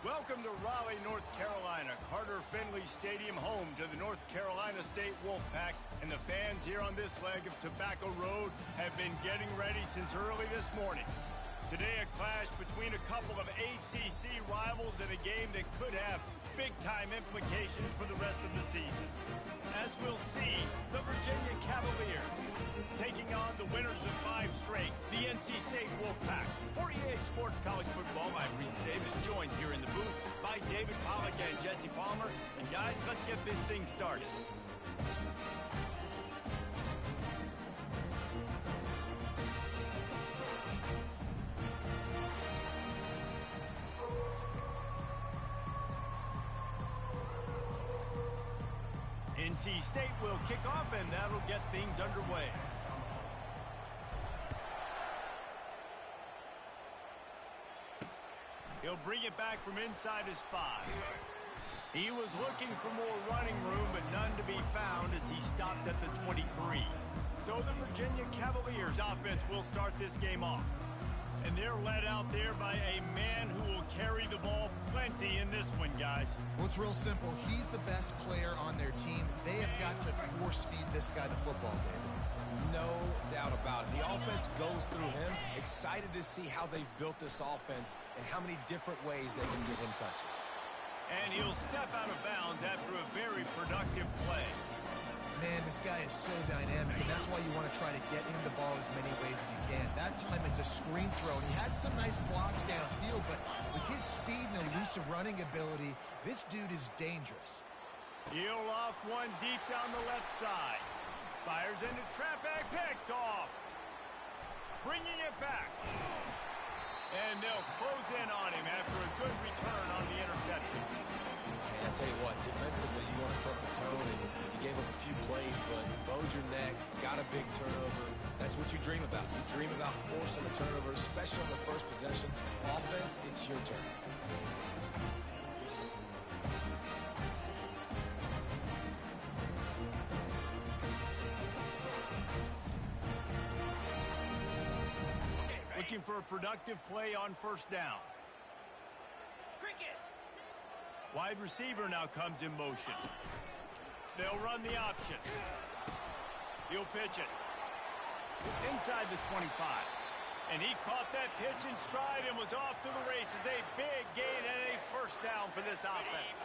Welcome to Raleigh, North Carolina, Carter Finley Stadium, home to the North Carolina State Wolfpack, and the fans here on this leg of Tobacco Road have been getting ready since early this morning. Today, a clash between a couple of ACC rivals in a game that could have big-time implications for the rest of the season. As we'll see, the Virginia Cavaliers taking on the winners of 5 straight, the NC State Wolfpack. For EA Sports College Football, I'm Reese Davis, joined here in the booth by David Pollack and Jesse Palmer. And guys, let's get this thing started. NC State will kick off, and that'll get things underway. He'll bring it back from inside his 5. He was looking for more running room, but none to be found as he stopped at the 23. So the Virginia Cavaliers offense will start this game off. And they're led out there by a man who will carry the ball plenty in this one, guys. Well, it's real simple. He's the best player on their team. They have got to force-feed this guy the football, David. No doubt about it. The offense goes through him. Excited to see how they've built this offense and how many different ways they can get him touches. And he'll step out of bounds after a very productive play. Man, this guy is so dynamic, and that's why you want to try to get him the ball as many ways as you can. That time it's a screen throw, and he had some nice blocks downfield, but with his speed and elusive running ability, this dude is dangerous. He'll loft one deep down the left side. Fires into traffic, picked off. Bringing it back. And they'll close in on him after a good return on the interception. I tell you what, defensively, you want to set the tone, and you gave up a few plays, but bowed your neck, got a big turnover. That's what you dream about. You dream about forcing a turnover, especially on the first possession. Offense, it's your turn. Looking for a productive play on first down. Wide receiver now comes in motion. They'll run the option. He'll pitch it. Inside the 25. And he caught that pitch in stride and was off to the races. A big gain and a first down for this offense.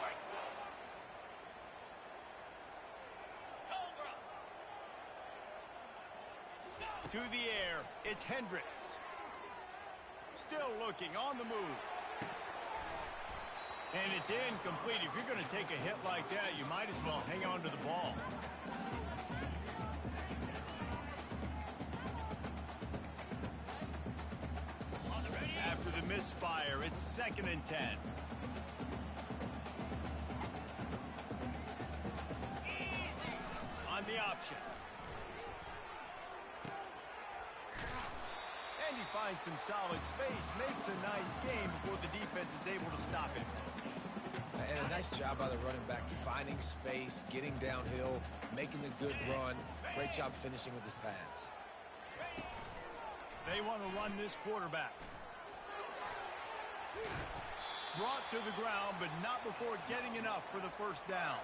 To the air, it's Hendricks. Still looking, on the move. And it's incomplete. If you're going to take a hit like that, you might as well hang on to the ball. After the misfire, it's 2nd and 10. On the option. And he finds some solid space, makes a nice game before the defense is able to stop him. And a nice job by the running back, finding space, getting downhill, making a good run. Great job finishing with his pads. They want to run this quarterback. Brought to the ground, but not before getting enough for the first down.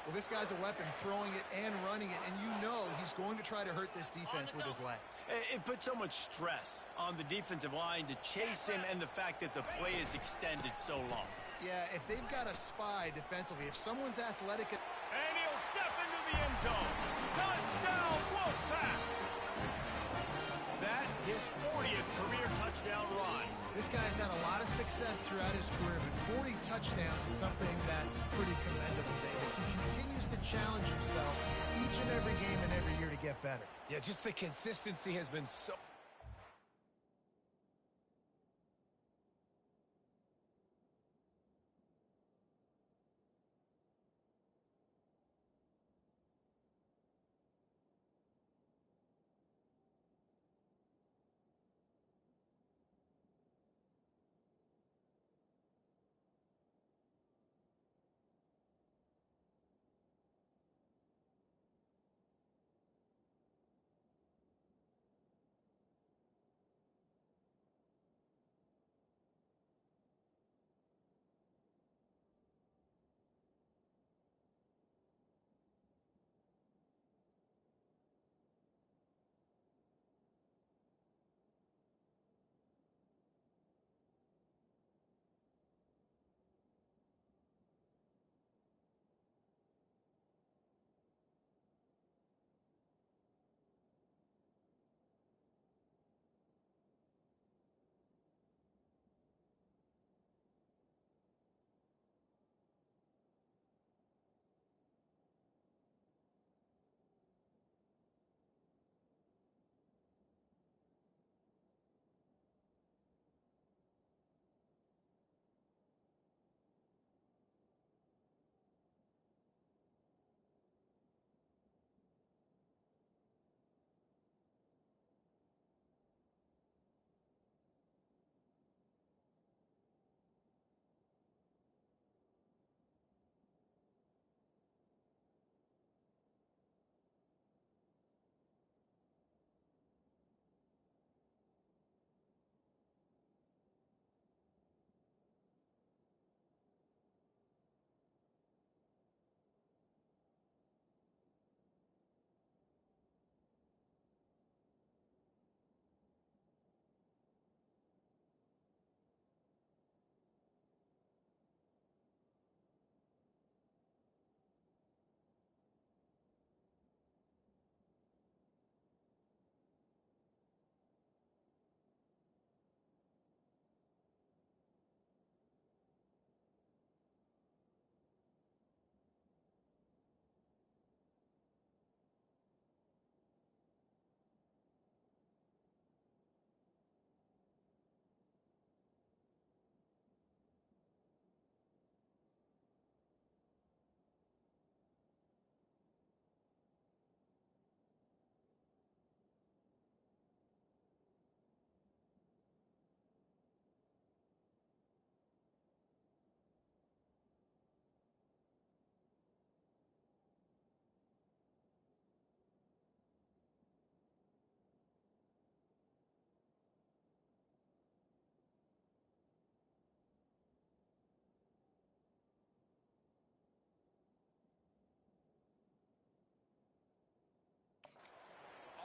Well, this guy's a weapon, throwing it and running it, and you know he's going to try to hurt this defense with his legs. It puts so much stress on the defensive line to chase him and the fact that the play is extended so long. Yeah, if they've got a spy defensively, if someone's athletic... And he'll step into the end zone. Touchdown, Wolfpack! That his 40th career touchdown run. This guy's had a lot of success throughout his career, but 40 touchdowns is something that's pretty commendable, David. He continues to challenge himself each and every game and every year to get better. Yeah, just the consistency has been so...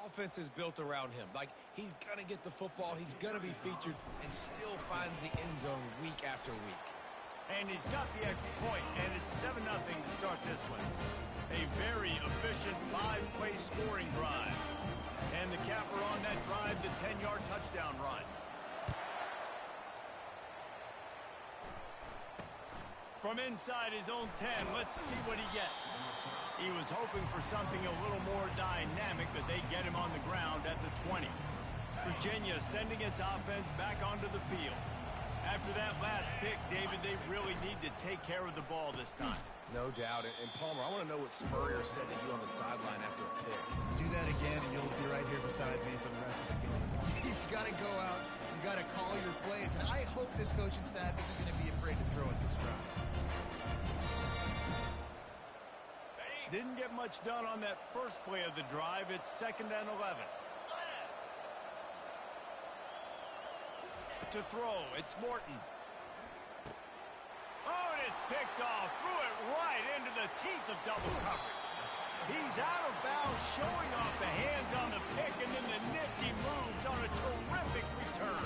offense is built around him. Like, he's going to get the football, he's going to be featured, and still finds the end zone week after week. And he's got the extra point, and it's 7-0 to start this one. A very efficient 5-play scoring drive. And the capper on that drive, the 10-yard touchdown run. From inside his own 10, let's see what he gets. He was hoping for something a little more dynamic, but they get him on the ground at the 20. Virginia sending its offense back onto the field. After that last pick, David, they really need to take care of the ball this time. No doubt. And Palmer, I want to know what Spurrier said to you on the sideline after a pick. Do that again, and you'll be right here beside me for the rest of the game. You got to go out. You got to call your plays. And I hope this coaching staff isn't going to be afraid to throw it this round. Didn't get much done on that first play of the drive. It's 2nd and 11. To throw, it's Morton. Oh, and it's picked off. Threw it right into the teeth of double coverage. He's out of bounds, showing off the hands on the pick, and then the nifty moves on a terrific return.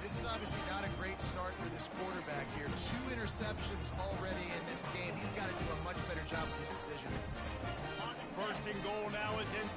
This is obviously not a great start for this quarterback here. 2 interceptions already in this game. He's got to do a much better job with his decision. 1st and goal now is in.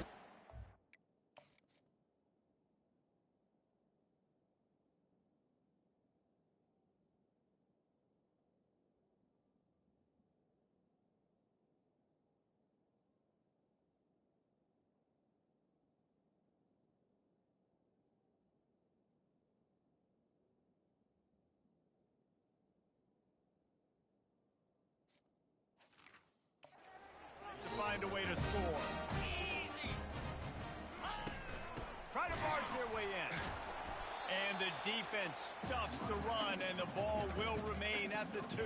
Find a way to score. Try to barge their way in. And the defense stuffs the run, and the ball will remain at the 2.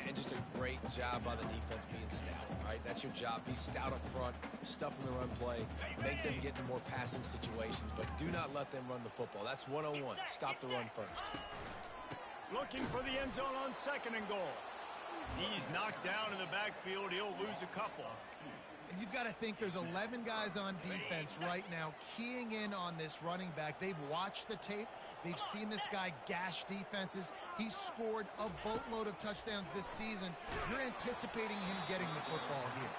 And just a great job by the defense being stout, right? That's your job. Be stout up front, stuff in the run play, make them get into more passing situations, but do not let them run the football. That's 101. Stop the run first. Looking for the end zone on 2nd and goal. He's knocked down in the backfield. He'll lose a couple. And you've got to think there's 11 guys on defense right now keying in on this running back. They've watched the tape. They've seen this guy gash defenses. He's scored a boatload of touchdowns this season. You're anticipating him getting the football here.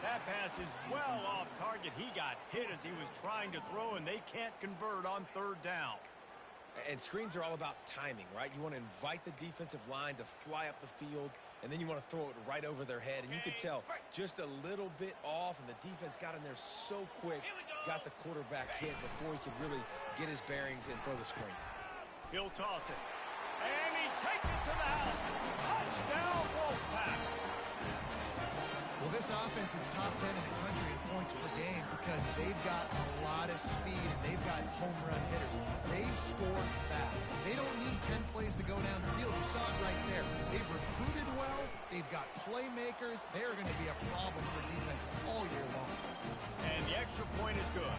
That pass is well off target. He got hit as he was trying to throw, and they can't convert on 3rd down. And screens are all about timing, right? You want to invite the defensive line to fly up the field, and then you want to throw it right over their head. And you could tell just a little bit off, and the defense got in there so quick, got the quarterback hit before he could really get his bearings and throw the screen. He'll toss it. And he takes it to the house. Touchdown, Wolfpack. Well, this offense is top 10 in the country in points per game because they've got a lot of speed and they've got home run hitters. They score fast. They don't need 10 plays to go down the field. You saw it right there. They've recruited well. They've got playmakers. They're going to be a problem for defenses all year long. And the extra point is good.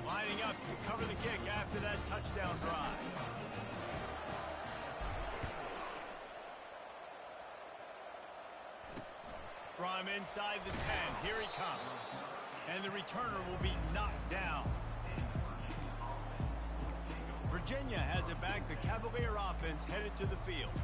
Lining up to cover the kick after that touchdown drive. From inside the 10, here he comes. And the returner will be knocked down. Virginia has it back. The Cavalier offense headed to the field.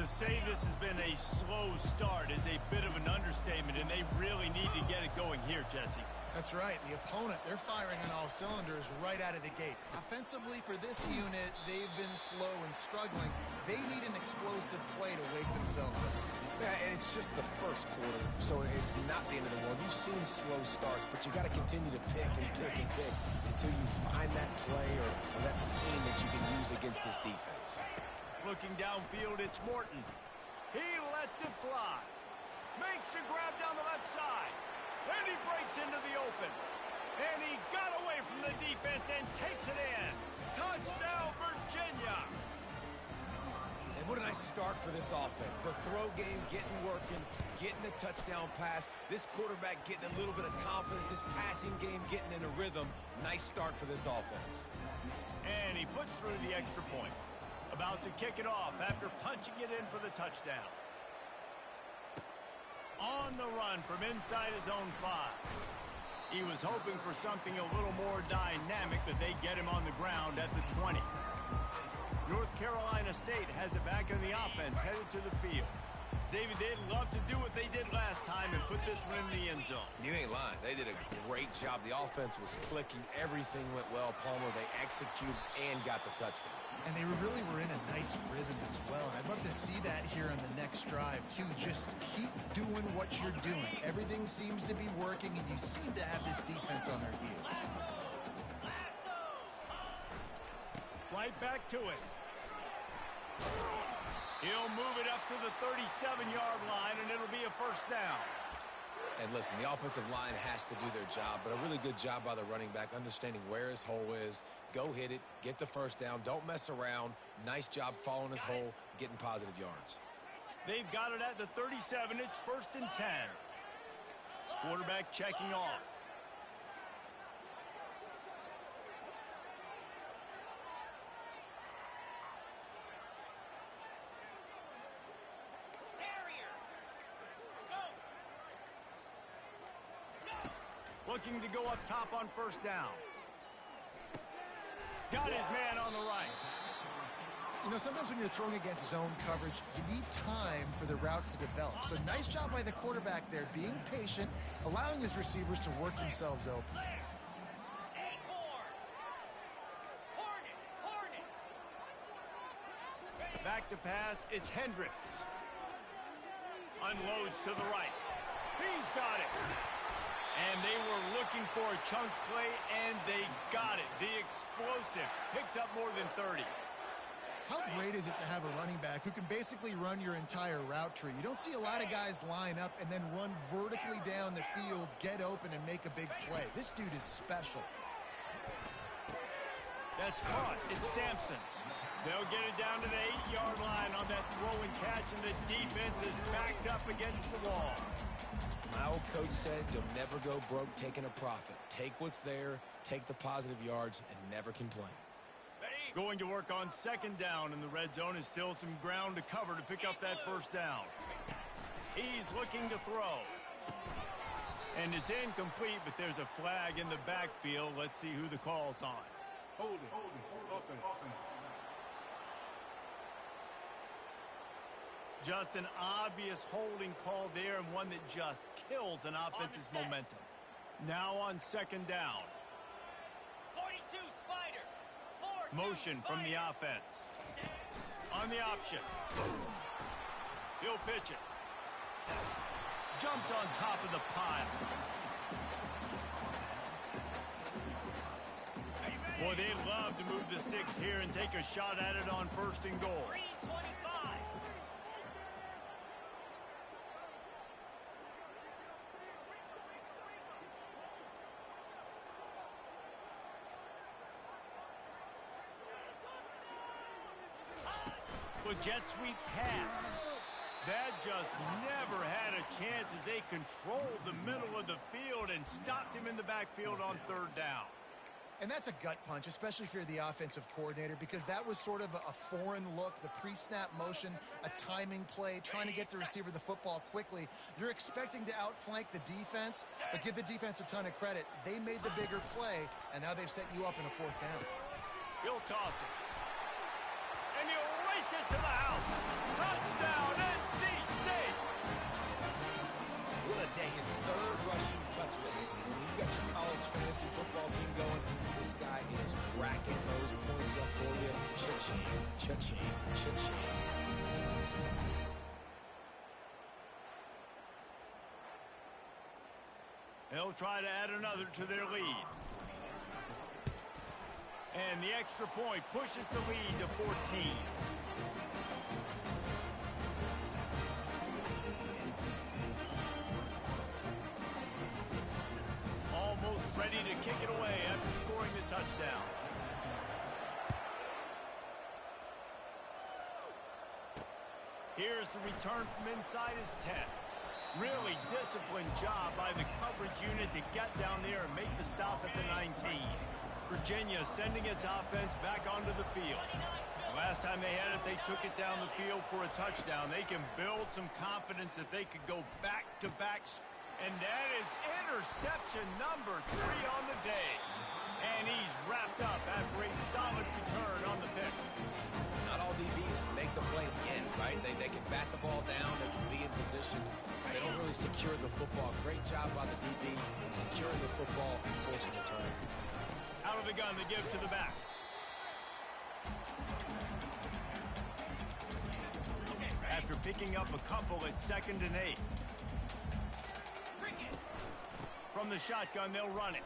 To say this has been a slow start is a bit of an understatement, and they really need to get it going here, Jesse. That's right. The opponent, they're firing on all cylinders right out of the gate. Offensively, for this unit, they've been slow and struggling. They need an explosive play to wake themselves up. Yeah, and it's just the first quarter, so it's not the end of the world. You've seen slow starts, but you got to continue to pick and pick and pick until you find that play or that scheme that you can use against this defense. Looking downfield, it's Morton. He lets it fly. Makes the grab down the left side. And he breaks into the open. And he got away from the defense and takes it in. Touchdown, Virginia! And what a nice start for this offense. The throw game getting working, getting the touchdown pass. This quarterback getting a little bit of confidence. This passing game getting in a rhythm. Nice start for this offense. And he puts through the extra point. About to kick it off after punching it in for the touchdown. On the run from inside his own 5. He was hoping for something a little more dynamic, but they get him on the ground at the 20. North Carolina State has it back in the offense, headed to the field. David, they'd love to do what they did last time and put this one in the end zone. You ain't lying. They did a great job. The offense was clicking. Everything went well, Palmer. They executed and got the touchdown. And they really were in a nice rhythm as well. And I'd love to see that here on the next drive, too. Just keep doing what you're doing. Everything seems to be working, and you seem to have this defense on their heels. Right back to it. He'll move it up to the 37-yard line, and it'll be a first down. And listen, the offensive line has to do their job, but a really good job by the running back, understanding where his hole is. Go hit it, get the first down, don't mess around. Nice job following his hole, getting positive yards. They've got it at the 37. It's 1st and 10. Quarterback checking off. Looking to go up top on first down. Got his man on the right. You know, sometimes when you're throwing against zone coverage, you need time for the routes to develop. So nice job by the quarterback there, being patient, allowing his receivers to work themselves open. Back to pass, it's Hendricks. Unloads to the right. He's got it. And they were looking for a chunk play, and they got it. The explosive picks up more than 30. How great is it to have a running back who can basically run your entire route tree? You don't see a lot of guys line up and then run vertically down the field, get open, and make a big play. This dude is special. That's caught. It's Sampson. They'll get it down to the 8-yard line on that throw and catch, and the defense is backed up against the wall. My old coach said you'll never go broke taking a profit. Take what's there, take the positive yards, and never complain. Going to work on second down, and the red zone is still some ground to cover to pick up that first down. He's looking to throw. And it's incomplete, but there's a flag in the backfield. Let's see who the call's on. Hold it. Offense. Just an obvious holding call there, and one that just kills an offense's momentum. Now on second down. 42 Spider. Motion from the offense. On the option. He'll pitch it. Jumped on top of the pile. Boy, they'd love to move the sticks here and take a shot at it on 1st and goal. 325. With jet sweep pass. That just never had a chance as they controlled the middle of the field and stopped him in the backfield on 3rd down. And that's a gut punch, especially if you're the offensive coordinator, because that was sort of a foreign look, the pre-snap motion, a timing play, trying to get the receiver the football quickly. You're expecting to outflank the defense, but give the defense a ton of credit. They made the bigger play, and now they've set you up in a 4th down. He'll toss it. And he'll race it to the house. Touchdown, NC State! Will a day his 3rd rushing touchdown. And when you got your college fantasy football team going, this guy is racking those points up for you. Cha-ching, cha-ching, cha-ching. They'll try to add another to their lead. And the extra point pushes the lead to 14. Almost ready to kick it away after scoring the touchdown. Here's the return from inside his 10. Really disciplined job by the coverage unit to get down there and make the stop at the 19. Virginia sending its offense back onto the field. Last time they had it, they took it down the field for a touchdown. They can build some confidence that they could go back-to-back. And that is interception number 3 on the day. And he's wrapped up after a solid return on the pick. Not all DBs make the play at the end, right? They can bat the ball down. They can be in position. They don't really secure the football. Great job by the DB securing the football and forcing the turnover. Out of the gun, they give to the back. After picking up a couple at 2nd and 8. From the shotgun, they'll run it.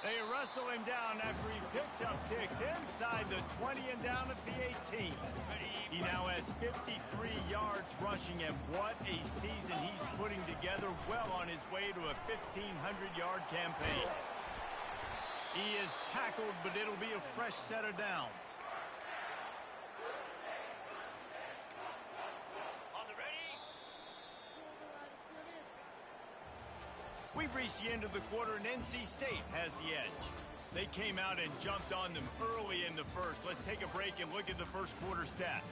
They wrestle him down after he picks up 6 inside the 20 and down at the 18. He now has 53 yards rushing, and what a season he's putting together, well on his way to a 1,500-yard campaign. He is tackled, but it'll be a fresh set of downs. We've reached the end of the quarter, and NC State has the edge. They came out and jumped on them early in the first. Let's take a break and look at the first quarter stats.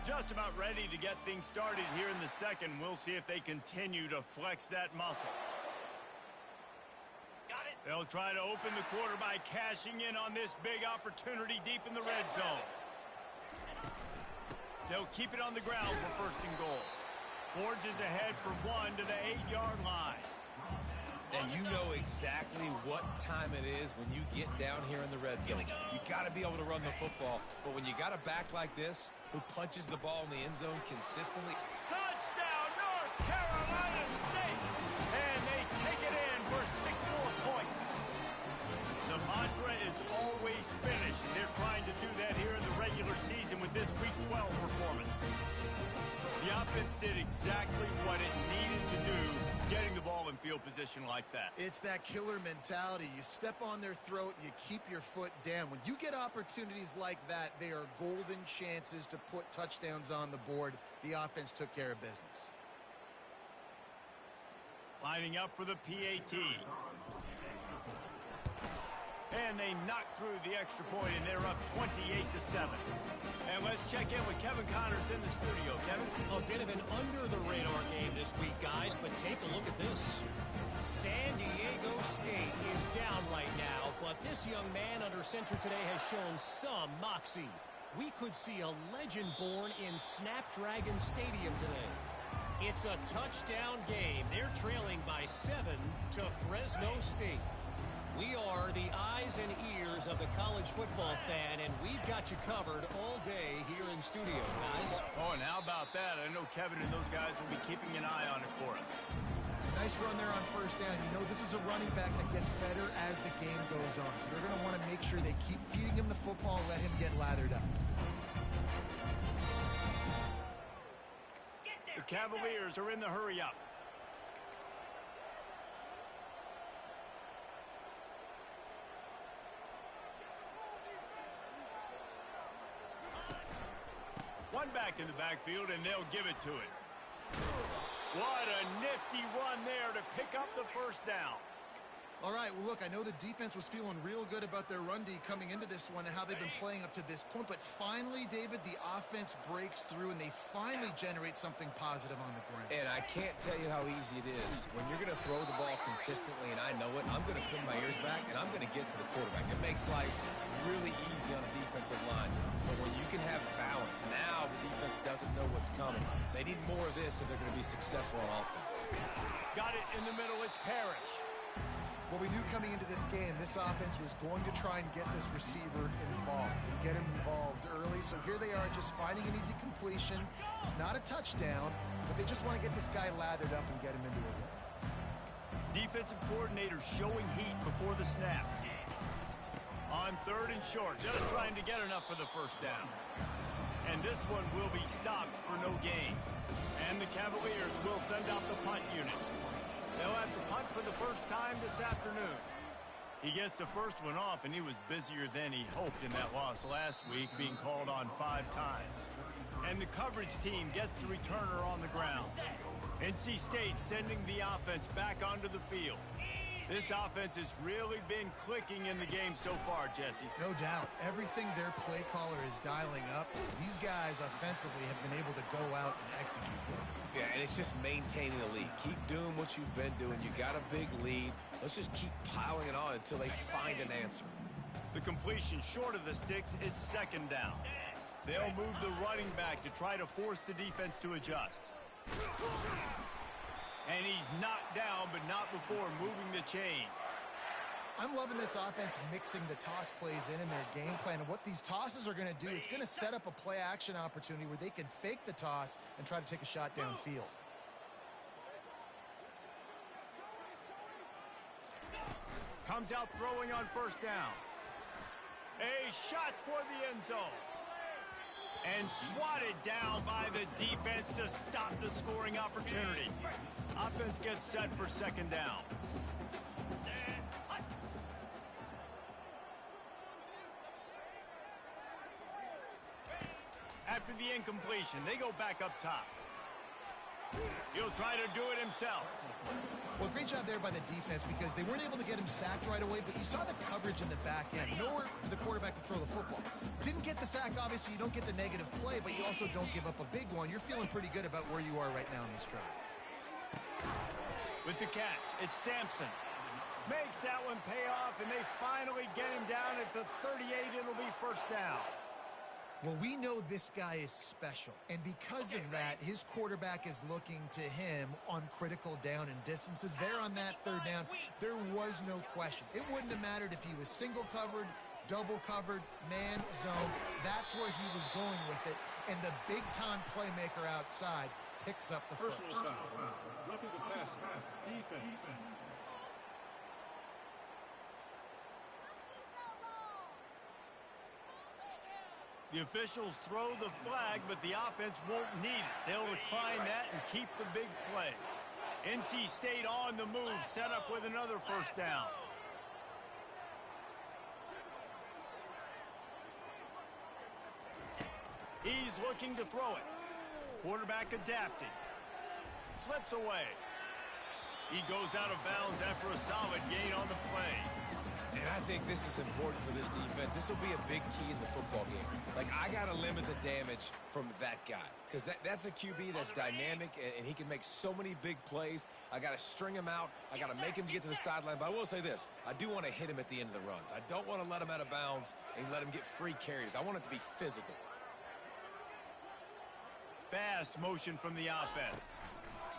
Just about ready to get things started here in the second. We'll see if they continue to flex that muscle. Got it. They'll try to open the quarter by cashing in on this big opportunity deep in the red zone. They'll keep it on the ground for 1st and goal. Forges ahead for 1 to the 8-yard line. And you know exactly what time it is when you get down here in the red zone. You got to be able to run the football. But when you got a back like this who punches the ball in the end zone consistently. Touchdown, North Carolina State! And they take it in for 6 more points. The mantra is always finish. They're trying to do that here in the regular season with this Week 12 performance. The offense did exactly what it needed to do, getting the ball in field position like that. It's that killer mentality. You step on their throat, you keep your foot down. When you get opportunities like that, they are golden chances to put touchdowns on the board. The offense took care of business. Lining up for the PAT. And they knock through the extra point, and they're up 28-7. And let's check in with Kevin Connors in the studio. Kevin? A bit of an under-the-radar game this week, guys, but take a look at this. San Diego State is down right now, but this young man under center today has shown some moxie. We could see a legend born in Snapdragon Stadium today. It's a touchdown game. They're trailing by 7 to Fresno State. We are the eyes and ears of the college football fan, and we've got you covered all day here in studio, guys. Oh, and how about that? I know Kevin and those guys will be keeping an eye on it for us. Nice run there on 1st down. You know, this is a running back that gets better as the game goes on. So they're going to want to make sure they keep feeding him the football and let him get lathered up. The Cavaliers are in the hurry-up. One back in the backfield, and they'll give it to it. What a nifty run there to pick up the 1st down. All right, well, look, I know the defense was feeling real good about their run D coming into this one and how they've been playing up to this point, but finally, David, the offense breaks through, and they finally generate something positive on the ground. And I can't tell you how easy it is. When you're going to throw the ball consistently, and I know it, I'm going to pin my ears back, and I'm going to get to the quarterback. It makes life really easy on a defensive line. But when you can have balance, now the defense doesn't know what's coming. They need more of this if they're going to be successful on offense. Got it in the middle. It's Parrish. Well, we knew coming into this game, this offense was going to try and get this receiver involved and get him involved early. So here they are just finding an easy completion. It's not a touchdown, but they just want to get this guy lathered up and get him into a rhythm. Defensive coordinator showing heat before the snap. On 3rd and short, just trying to get enough for the 1st down. And this one will be stopped for no gain. And the Cavaliers will send out the punt unit. They'll have to punt for the 1st time this afternoon. He gets the 1st one off, and he was busier than he hoped in that loss last week, being called on 5 times. And the coverage team gets the returner on the ground. NC State sending the offense back onto the field. This offense has really been clicking in the game so far, Jesse. No doubt. Everything their play caller is dialing up, these guys offensively have been able to go out and execute. Yeah, and it's just maintaining the lead. Keep doing what you've been doing. You got a big lead. Let's just keep piling it on until they find an answer. The completion short of the sticks, it's second down. They'll move the running back to try to force the defense to adjust. And he's knocked down, but not before moving the chains. I'm loving this offense mixing the toss plays in their game plan. And what these tosses are going to do, it's going to set up a play-action opportunity where they can fake the toss and try to take a shot downfield. Comes out throwing on first down. A shot toward the end zone. And swatted down by the defense to stop the scoring opportunity. Offense gets set for second down. After the incompletion, they go back up top. He'll try to do it himself. Well, great job there by the defense because they weren't able to get him sacked right away, but you saw the coverage in the back end. Nowhere for the quarterback to throw the football. Didn't get the sack, obviously. You don't get the negative play, but you also don't give up a big one. You're feeling pretty good about where you are right now in this drive. With the catch, it's Sampson. Makes that one pay off, and they finally get him down at the 38. It'll be first down. Well, we know this guy is special, and because of that, his quarterback is looking to him on critical down and distances. There on that third down, there was no question. It wouldn't have mattered if he was single covered, double covered, man, zone. That's where he was going with it, and the big-time playmaker outside picks up the first. Personal foul. Roughing the passer. Defense. The officials throw the flag, but the offense won't need it. They'll decline that and keep the big play. NC State on the move, set up with another first down. He's looking to throw it. Quarterback adapting. Slips away. He goes out of bounds after a solid gain on the play. And I think this is important for this defense. This will be a big key in the football game. Like, I got to limit the damage from that guy because that's a QB that's dynamic, and he can make so many big plays. I got to string him out. I got to make him get to the sideline. But I will say this. I do want to hit him at the end of the runs. I don't want to let him out of bounds and let him get free carries. I want it to be physical. Fast motion from the offense.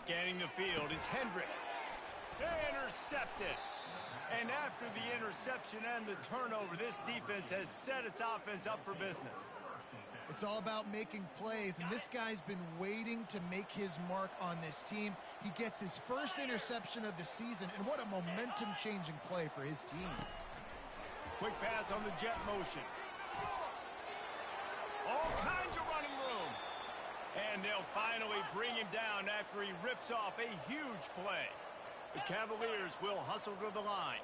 Scanning the field, it's Hendricks. Intercepted. And after the interception and the turnover, this defense has set its offense up for business. It's all about making plays, and this guy's been waiting to make his mark on this team. He gets his first interception of the season, and what a momentum-changing play for his team. Quick pass on the jet motion. All kinds of running room. And they'll finally bring him down after he rips off a huge play. The Cavaliers will hustle to the line.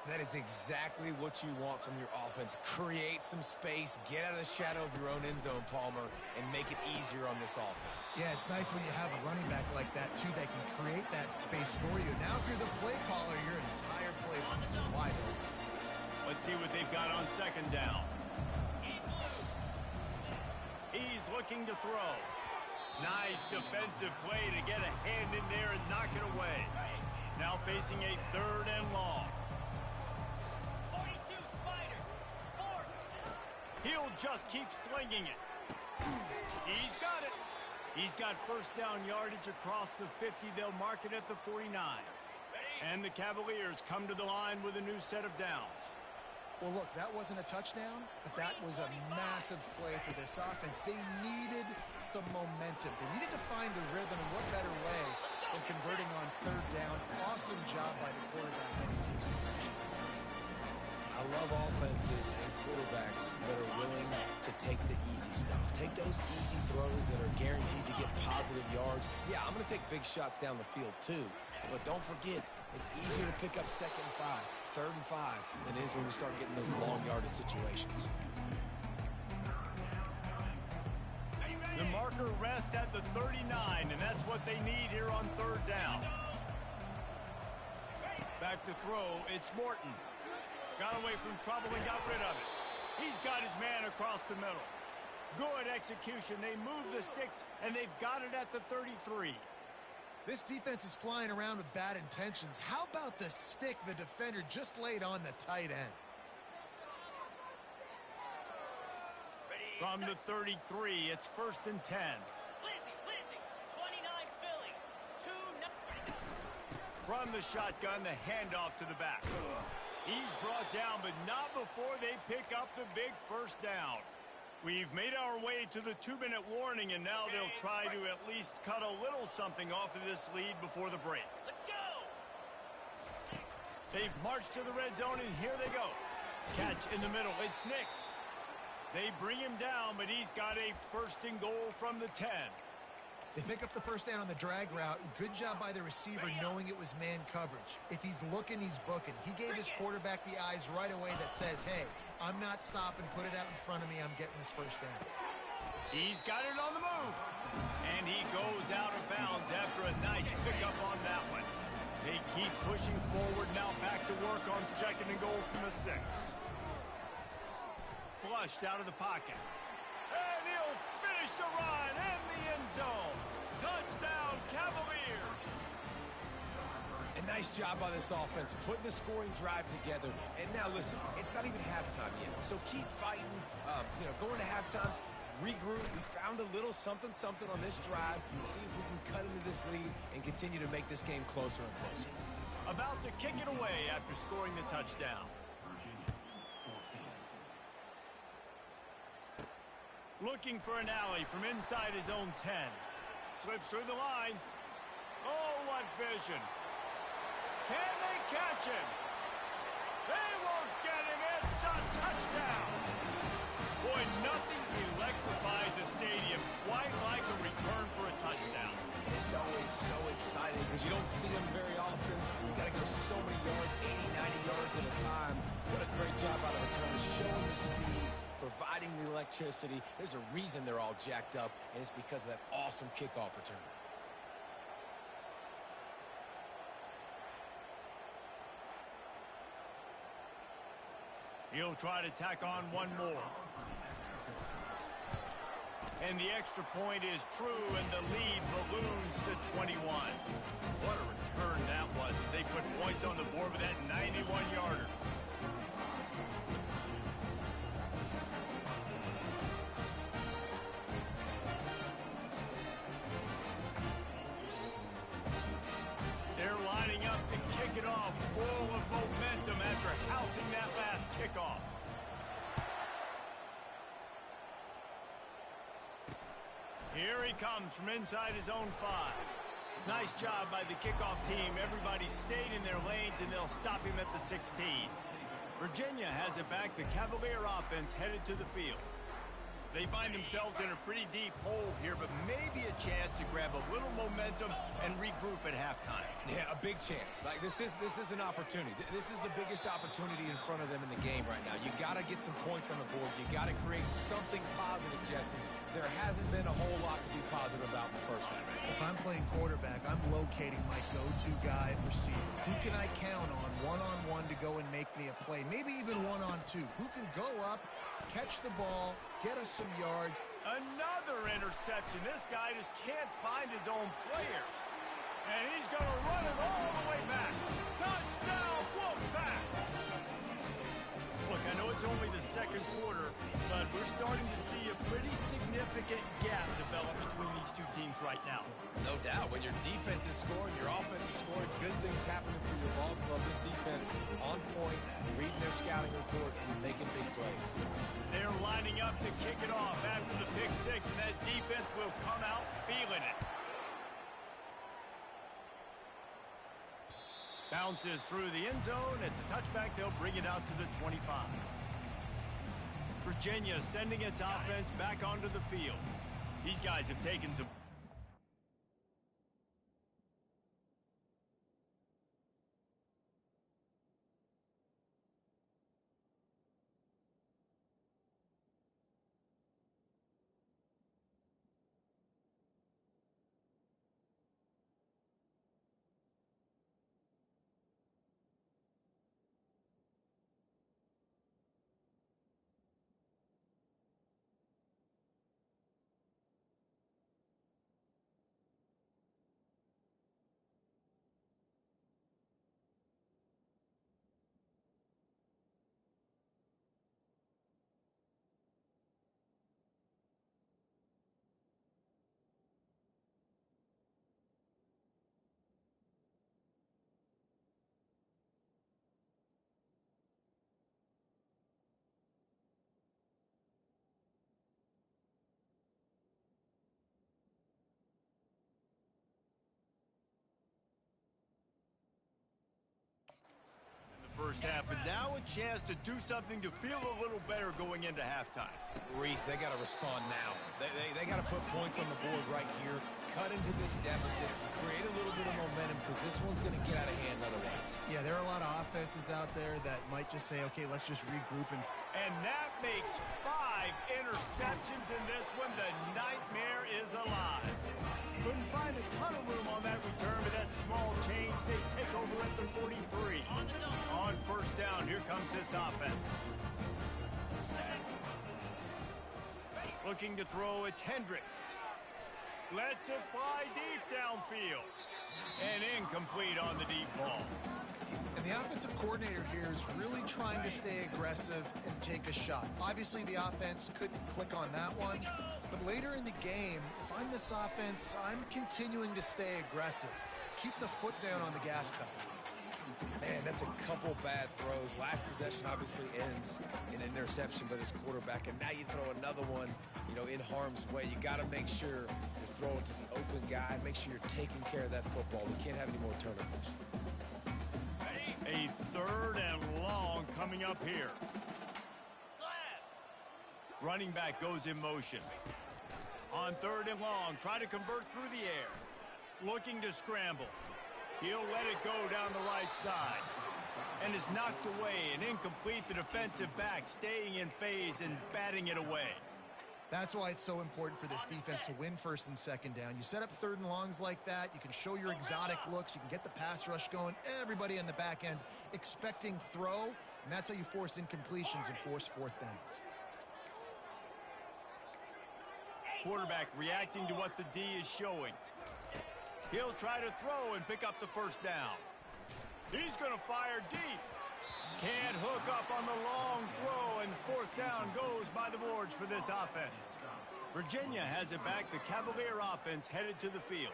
That is exactly what you want from your offense. Create some space, get out of the shadow of your own end zone, Palmer, and make it easier on this offense. Yeah, it's nice when you have a running back like that, too, that can create that space for you. Now, if you're the play caller, your entire playbook is wide open. Let's see what they've got on second down. He's looking to throw. Nice defensive play to get a hand in there and knock it away. Now facing a third and long. 42 Spider. 4. He'll just keep slinging it. He's got it. He's got first down yardage across the 50. They'll mark it at the 49. And the Cavaliers come to the line with a new set of downs. Well, look, that wasn't a touchdown, but that was a massive play for this offense. They needed some momentum. They needed to find a rhythm, and what better way than converting on third down. Awesome job by the quarterback. I love offenses and quarterbacks that are willing to take the easy stuff. Take those easy throws that are guaranteed to get positive yards. Yeah, I'm going to take big shots down the field too, but don't forget, it's easier to pick up second and 5, third and 5 than it is when we start getting those long yardage situations. The marker longer rest at the 39, and that's what they need here on third down. Back to throw, it's Morton. Got away from trouble and got rid of it. He's got his man across the middle. Good execution. They move the sticks, and they've got it at the 33. This defense is flying around with bad intentions. How about the stick the defender just laid on the tight end? From the 33, it's 1st and 10. Lizzie, 29 Philly. 2-9. From the shotgun, the handoff to the back. He's brought down, but not before they pick up the big first down. We've made our way to the 2-minute warning, and now they'll try to at least cut a little something off of this lead before the break. Let's go! They've marched to the red zone, and here they go. Catch in the middle. It's Nix. They bring him down, but he's got a 1st and goal from the 10. They pick up the first down on the drag route. Good job by the receiver knowing it was man coverage. If he's looking, he's booking. He gave his quarterback the eyes right away that says, hey, I'm not stopping. Put it out in front of me. I'm getting this first down. He's got it on the move. And he goes out of bounds after a nice pickup on that one. They keep pushing forward, now back to work on 2nd and goal from the 6. Flushed out of the pocket. And he'll finish the run in the end zone. Touchdown, Cavaliers. A nice job by this offense, putting the scoring drive together. And now listen, it's not even halftime yet, so keep fighting. Going to halftime, regroup. We found a little something on this drive. See if we can cut into this lead and continue to make this game closer and closer. About to kick it away after scoring the touchdown. Looking for an alley from inside his own 10. Slips through the line. Oh, what vision. Can they catch him? They won't get him. It's a touchdown. Boy, nothing electrifies a stadium quite like a return for a touchdown. It's always so exciting because you don't see them very often. You got to go so many yards, 80, 90 yards at a time. What a great job out of returners, showing the speed, providing the electricity. There's a reason they're all jacked up, and it's because of that awesome kickoff return. He'll try to tack on one more. And the extra point is true, and the lead balloons to 21. What a return that was as they put points on the board with that 91-yarder. They're lining up to kick it off, full of momentum after housing that last kickoff. Here he comes from inside his own 5. Nice job by the kickoff team. Everybody stayed in their lanes, and they'll stop him at the 16. Virginia has it back. The Cavalier offense headed to the field. They find themselves in a pretty deep hole here, but maybe a chance to grab a little momentum and regroup at halftime. Yeah, a big chance. Like this is an opportunity. This is the biggest opportunity in front of them in the game right now. You got to get some points on the board. You got to create something positive, Jesse. There hasn't been a whole lot to be positive about in the first half. If I'm playing quarterback, I'm locating my go-to guy at receiver. Who can I count on one-on-one to go and make me a play? Maybe even one-on-two. Who can go up, catch the ball, get us some yards. Another interception. This guy just can't find his own players. And he's going to run it all the way back. Touchdown, Wolfpack! Look, I know it's only the second quarter, but we're starting to see a pretty significant gap develop between these two teams right now. No doubt. When your defense is scoring, your offense is scoring, good things happening for your ball club. This defense on point, reading their scouting report, and making big plays. They're lining up to kick it off after the pick 6, and that defense will come out feeling it. Bounces through the end zone. It's a touchback. They'll bring it out to the 25. Virginia sending its offense back onto the field. These guys have taken some first half, but now a chance to do something to feel a little better going into halftime. Reese, they got to respond now. They got to put points on the board right here, cut into this deficit, create a little bit of momentum, because this one's going to get out of hand otherwise. Yeah, there are a lot of offenses out there that might just say, okay, let's just regroup. And that makes 5 interceptions in this one. The nightmare is alive. Couldn't find a ton of room on that return, but that small change, they take over at the 43. On first down, here comes this offense. Looking to throw, it's Hendricks. Lets it fly deep downfield. And incomplete on the deep ball. And the offensive coordinator here is really trying to stay aggressive and take a shot. Obviously, the offense couldn't click on that one. But later in the game, if I'm this offense, I'm continuing to stay aggressive. Keep the foot down on the gas pedal. Man, that's a couple bad throws. Last possession obviously ends in an interception by this quarterback, and now you throw another one, in harm's way. You got to make sure you're throwing to the open guy. Make sure you're taking care of that football. We can't have any more turnovers. A 3rd and long coming up here. Running back goes in motion. On 3rd and long, try to convert through the air. Looking to scramble. He'll let it go down the right side. And is knocked away and incomplete. The defensive back staying in phase and batting it away. That's why it's so important for this defense to win 1st and 2nd down. You set up 3rd and longs like that. You can show your exotic looks. You can get the pass rush going. Everybody on the back end expecting throw. And that's how you force incompletions and force 4th downs. Quarterback reacting to what the D is showing. He'll try to throw and pick up the 1st down. He's going to fire deep. Can't hook up on the long throw, and 4th down goes by the boards for this offense. Virginia has it back. The Cavalier offense headed to the field.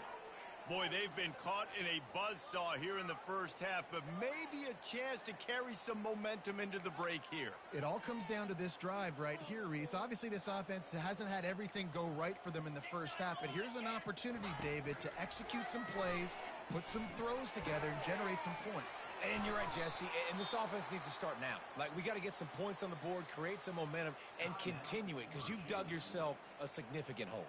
Boy, they've been caught in a buzzsaw here in the first half, but maybe a chance to carry some momentum into the break here. It all comes down to this drive right here, Reese. Obviously, this offense hasn't had everything go right for them in the first half, but here's an opportunity, David, to execute some plays, put some throws together, and generate some points. And you're right, Jesse, and this offense needs to start now. We got to get some points on the board, create some momentum, and continue it, because you've dug yourself a significant hole.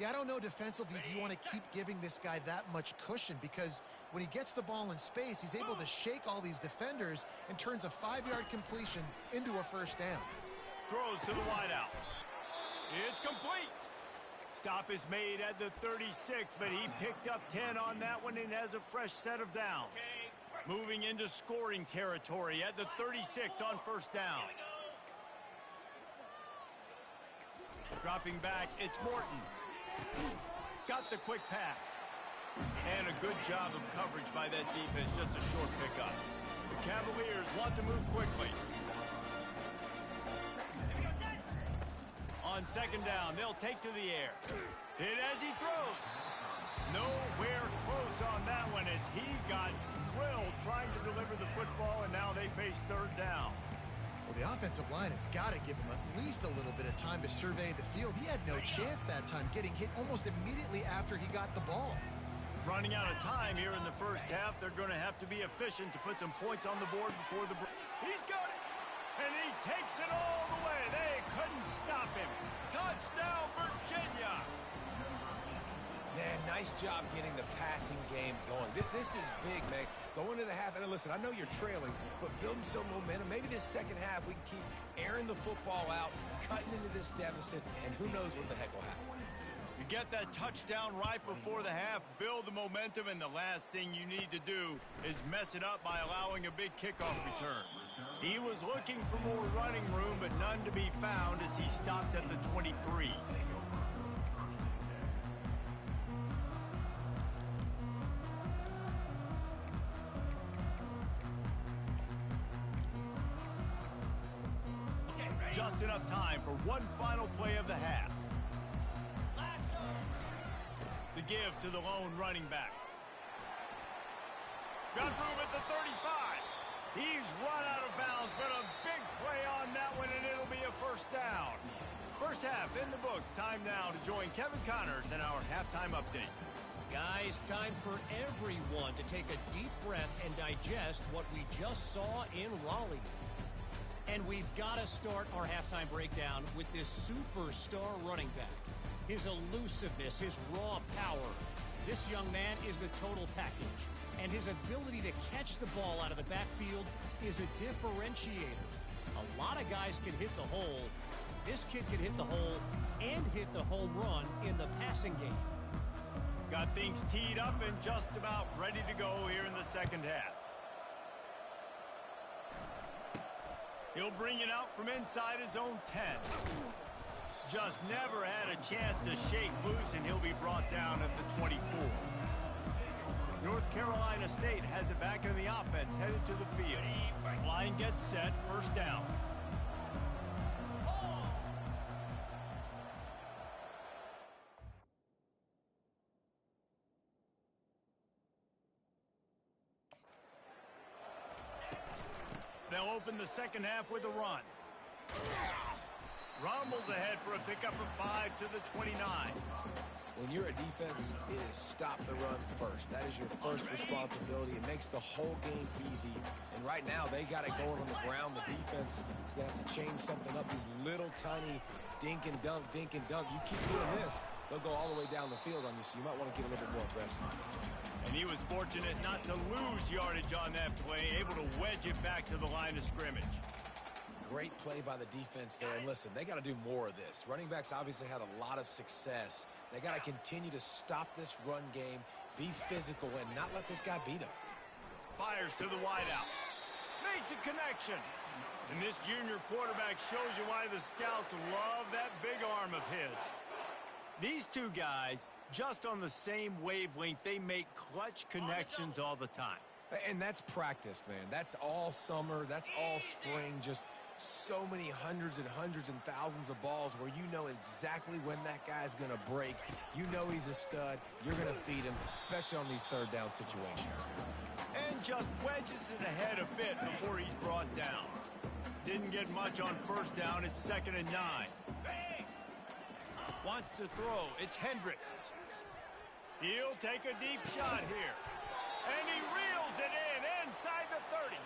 Yeah, I don't know defensively if you want to keep giving this guy that much cushion, because when he gets the ball in space, he's able to shake all these defenders and turns a 5-yard completion into a 1st down. Throws to the wideout. It's complete. Stop is made at the 36, but he picked up 10 on that one and has a fresh set of downs. Moving into scoring territory at the 36 on 1st down. Dropping back, it's Morton. Got the quick pass. And a good job of coverage by that defense, just a short pickup. The Cavaliers want to move quickly. On 2nd down, they'll take to the air. Hit as he throws. Nowhere close on that one as he got drilled trying to deliver the football, and now they face 3rd down. Well, the offensive line has got to give him at least a little bit of time to survey the field. He had no chance that time, getting hit almost immediately after he got the ball. Running out of time here in the first half. They're going to have to be efficient to put some points on the board before the break. He's got it, and he takes it all the way. They couldn't stop him. Touchdown, Virginia. Man, nice job getting the passing game going. This is big, man. Going to the half, and listen, I know you're trailing, but building some momentum. Maybe this 2nd half we can keep airing the football out, cutting into this deficit, and who knows what the heck will happen. You get that touchdown right before the half, build the momentum, and the last thing you need to do is mess it up by allowing a big kickoff return. He was looking for more running room, but none to be found as he stopped at the 23. Just enough time for one final play of the half. The give to the lone running back. Got room at the 35. He's run out of bounds, but a big play on that one, and it'll be a 1st down. First half in the books. Time now to join Kevin Connors in our halftime update. Guys, time for everyone to take a deep breath and digest what we just saw in Raleigh. And we've got to start our halftime breakdown with this superstar running back. His elusiveness, his raw power. This young man is the total package. And his ability to catch the ball out of the backfield is a differentiator. A lot of guys can hit the hole. This kid can hit the hole and hit the home run in the passing game. Got things teed up and just about ready to go here in the second half. He'll bring it out from inside his own 10. Just never had a chance to shake loose, and he'll be brought down at the 24. North Carolina State has it back in the offense, headed to the field. Line gets set, first down. They'll open the second half with a run. Rumbles ahead for a pickup of 5 to the 29. When you're a defense, it is stop the run first. That is your first responsibility. It makes the whole game easy. And right now, they got it going on the ground. The defense is going to have to change something up. These little tiny dink and dunk, dink and dunk. You keep doing this, they'll go all the way down the field on you, so you might want to get a little bit more aggressive. And he was fortunate not to lose yardage on that play, able to wedge it back to the line of scrimmage. Great play by the defense there. And listen, they got to do more of this. Running backs obviously had a lot of success. They got to continue to stop this run game, be physical, and not let this guy beat him. Fires to the wideout. Makes a connection. And this junior quarterback shows you why the scouts love that big arm of his. These two guys, just on the same wavelength, they make clutch connections all the time. And that's practice, man. That's all summer. That's all spring. Just so many hundreds and thousands of balls where you know exactly when that guy's going to break. You know he's a stud. You're going to feed him, especially on these third down situations. And just wedges it ahead a bit before he's brought down. Didn't get much on first down. It's 2nd and 9. Wants to throw. It's Hendricks. He'll take a deep shot here. And he reels it in inside the 30.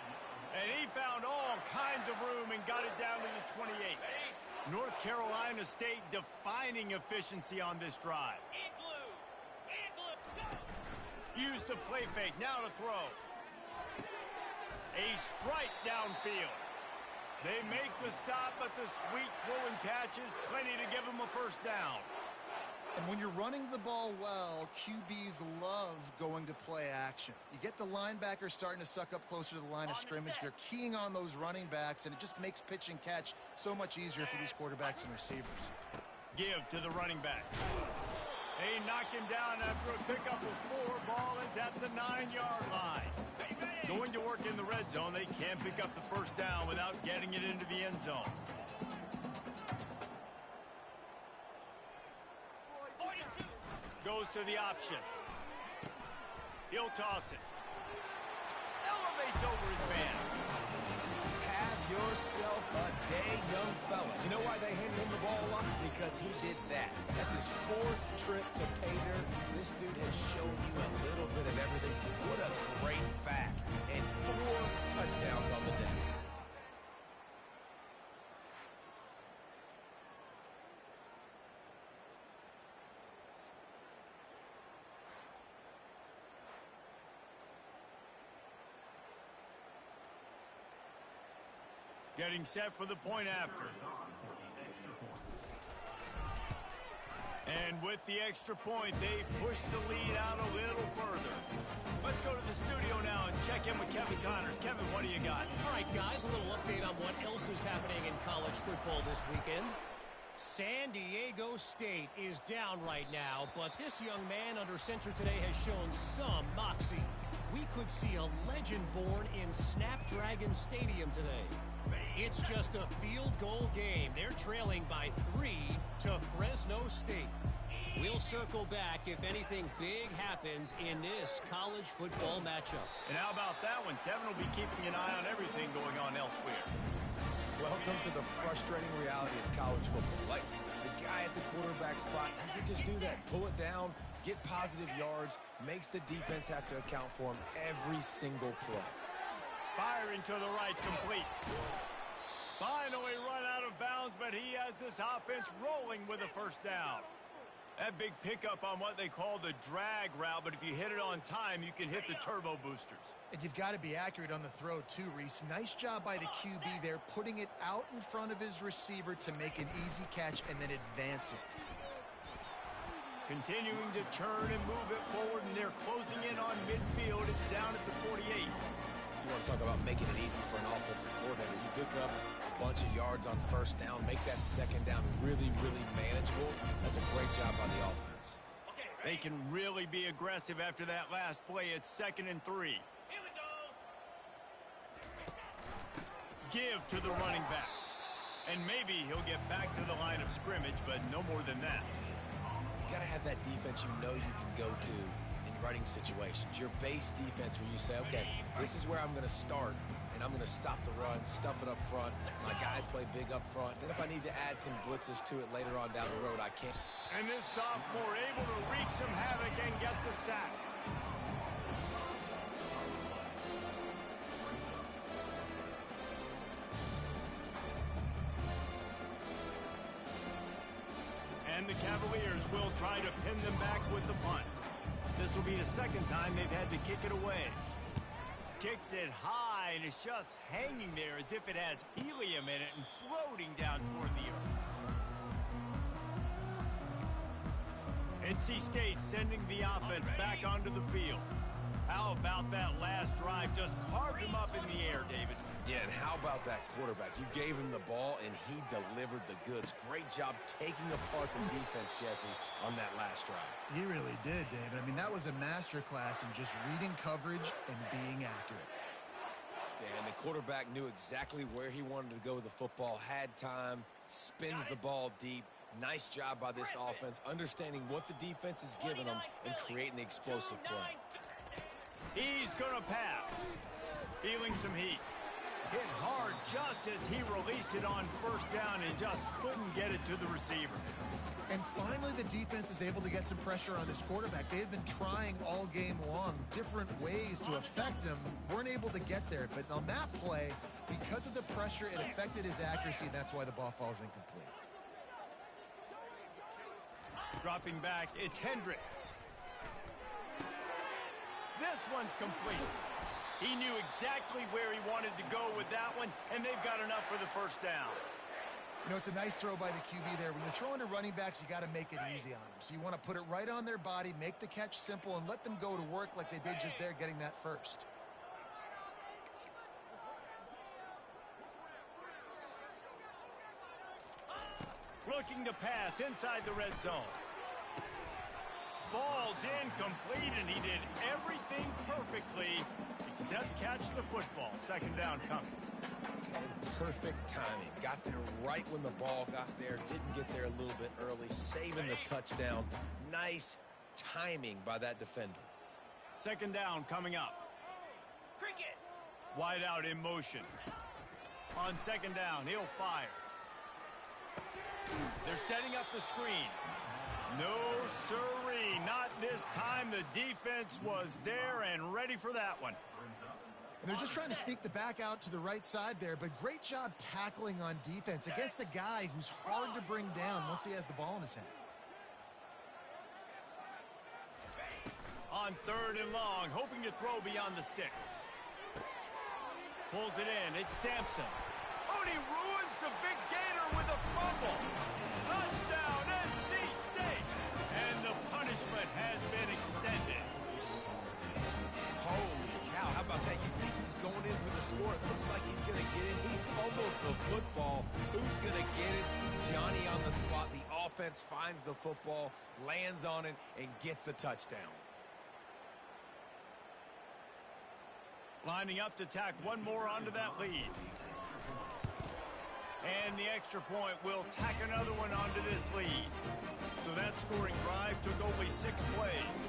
And he found all kinds of room and got it down to the 28. North Carolina State defining efficiency on this drive. Use the play fake. Now to throw. A strike downfield. They make the stop, but the sweet Woolen catch is plenty to give them a first down. And when you're running the ball well, QBs love going to play action. You get the linebackers starting to suck up closer to the line of scrimmage. They're keying on those running backs, and it just makes pitch and catch so much easier for these quarterbacks and receivers. Give to the running back. They knock him down after a pickup of 4. Ball is at the 9-yard line. Going to work in the red zone. They can't pick up the first down without getting it into the end zone. Goes to the option. He'll toss it. Elevates over his man. Have yourself a day, young fella. You know why they handed him the ball a lot? Because he did that. That's his 4th trip to pay dirt. This dude has shown you a little bit of everything. What a great back. And 4 touchdowns on the day. Getting set for the point after. And with the extra point, they push the lead out a little further. Let's go to the studio now and check in with Kevin Connors. Kevin, what do you got? All right, guys, a little update on what else is happening in college football this weekend. San Diego State is down right now, but this young man under center today has shown some moxie. We could see a legend born in Snapdragon Stadium today. It's just a field goal game. They're trailing by 3 to Fresno State. We'll circle back if anything big happens in this college football matchup. And how about that one? Kevin will be keeping an eye on everything going on elsewhere. Welcome to the frustrating reality of college football. Like, the guy at at the quarterback spot, he can just do that. Pull it down, get positive yards, makes the defense have to account for him every single play. Firing to the right, complete. Finally run out of bounds, but he has this offense rolling with a first down. That big pickup on what they call the drag route, but if you hit it on time, you can hit the turbo boosters. And you've got to be accurate on the throw, too, Reese. Nice job by the QB there, putting it out in front of his receiver to make an easy catch and then advance it. Continuing to churn and move it forward, and they're closing in on midfield. It's down at the 48. You want to talk about making it easy for an offensive coordinator. You pick up a bunch of yards on first down, make that second down really, really manageable. That's a great job by the offense. They can really be aggressive after that last play. It's 2nd and 3. Here we go. Give to the running back. And maybe he'll get back to the line of scrimmage, but no more than that. You got to have that defense you know you can go to in running situations. Your base defense where you say, okay, this is where I'm going to start, and I'm going to stop the run, stuff it up front. My guys play big up front. Then if I need to add some blitzes to it later on down the road, I can. And this sophomore able to wreak some havoc and get the sack. And the Cavaliers will try to pin them back with the punt. This will be the second time they've had to kick it away. Kicks it high, and it's just hanging there as if it has helium in it and floating down toward the earth. NC State sending the offense back onto the field. How about that last drive? Just carved him up in the air, David. Yeah, and how about that quarterback? You gave him the ball, and he delivered the goods. Great job taking apart the defense, Jesse, on that last drive. He really did, David. I mean, that was a masterclass in just reading coverage and being accurate. Yeah, and the quarterback knew exactly where he wanted to go with the football, had time, spins the ball deep. Nice job by this offense, understanding what the defense is giving them and creating the explosive play. He's going to pass. Feeling some heat. Hit hard just as he released it on first down and just couldn't get it to the receiver. And finally, the defense is able to get some pressure on this quarterback. They had been trying all game long different ways to affect him. Weren't able to get there. But on that play, because of the pressure, it affected his accuracy, and that's why the ball falls incomplete. Dropping back, it's Hendricks. This one's complete. He knew exactly where he wanted to go with that one, and they've got enough for the first down. You know, it's a nice throw by the QB there. When you're throwing to running backs, you got to make it easy on them. So you want to put it right on their body, make the catch simple, and let them go to work like they did just there, getting that first. Looking to pass inside the red zone. Falls incomplete, and he did everything perfectly except catch the football. Second down coming. Perfect timing. Got there right when the ball got there. Didn't get there a little bit early. Saving the touchdown. Nice timing by that defender. Second down coming up. Cricket. Wide out in motion. On second down, he'll fire. They're setting up the screen. No, sirree, not this time. The defense was there and ready for that one. And they're just trying to sneak the back out to the right side there, but great job tackling on defense against a guy who's hard to bring down once he has the ball in his hand. On third and long, hoping to throw beyond the sticks. Pulls it in. It's Sampson. Oh, and he ruins the big gainer with a fumble. Touchdown, NC State. And the punishment has been extended. Holy cow, how about that? You think he's going in for the score. It looks like he's going to get it. He fumbles the football. Who's going to get it? Johnny on the spot. The offense finds the football, lands on it, and gets the touchdown. Lining up to tack one more onto that lead. And the extra point will tack another one onto this lead. So that scoring drive took only 6 plays.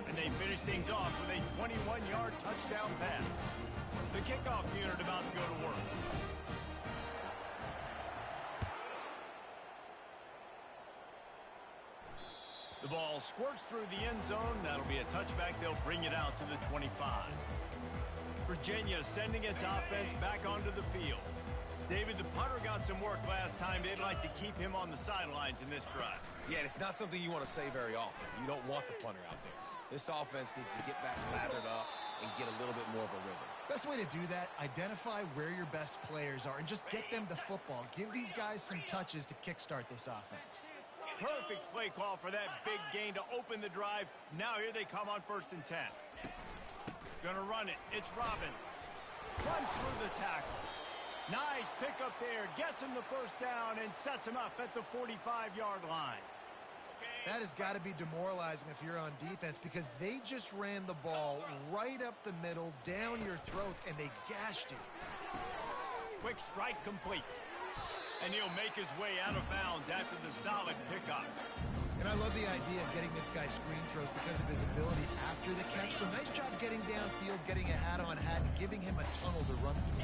And they finished things off with a 21-yard touchdown pass. The kickoff unit about to go to work. The ball squirts through the end zone. That'll be a touchback. They'll bring it out to the 25. Virginia sending its offense back onto the field. David, the punter got some work last time. They'd like to keep him on the sidelines in this drive. Yeah, it's not something you want to say very often. You don't want the punter out there. This offense needs to get back lathered up and get a little bit more of a rhythm. Best way to do that, identify where your best players are and just get them the football. Give these guys some touches to kickstart this offense. Perfect play call for that big gain to open the drive. Now here they come on 1st and 10. Gonna run it. It's Robbins. Runs through the tackle. Nice pickup there. Gets him the first down and sets him up at the 45-yard line. That has got to be demoralizing if you're on defense because they just ran the ball right up the middle, down your throats, and they gashed you. Quick strike complete. And he'll make his way out of bounds after the solid pickup. And I love the idea of getting this guy screen throws because of his ability after the catch. So nice job getting downfield, getting a hat-on-hat, and giving him a tunnel to run through.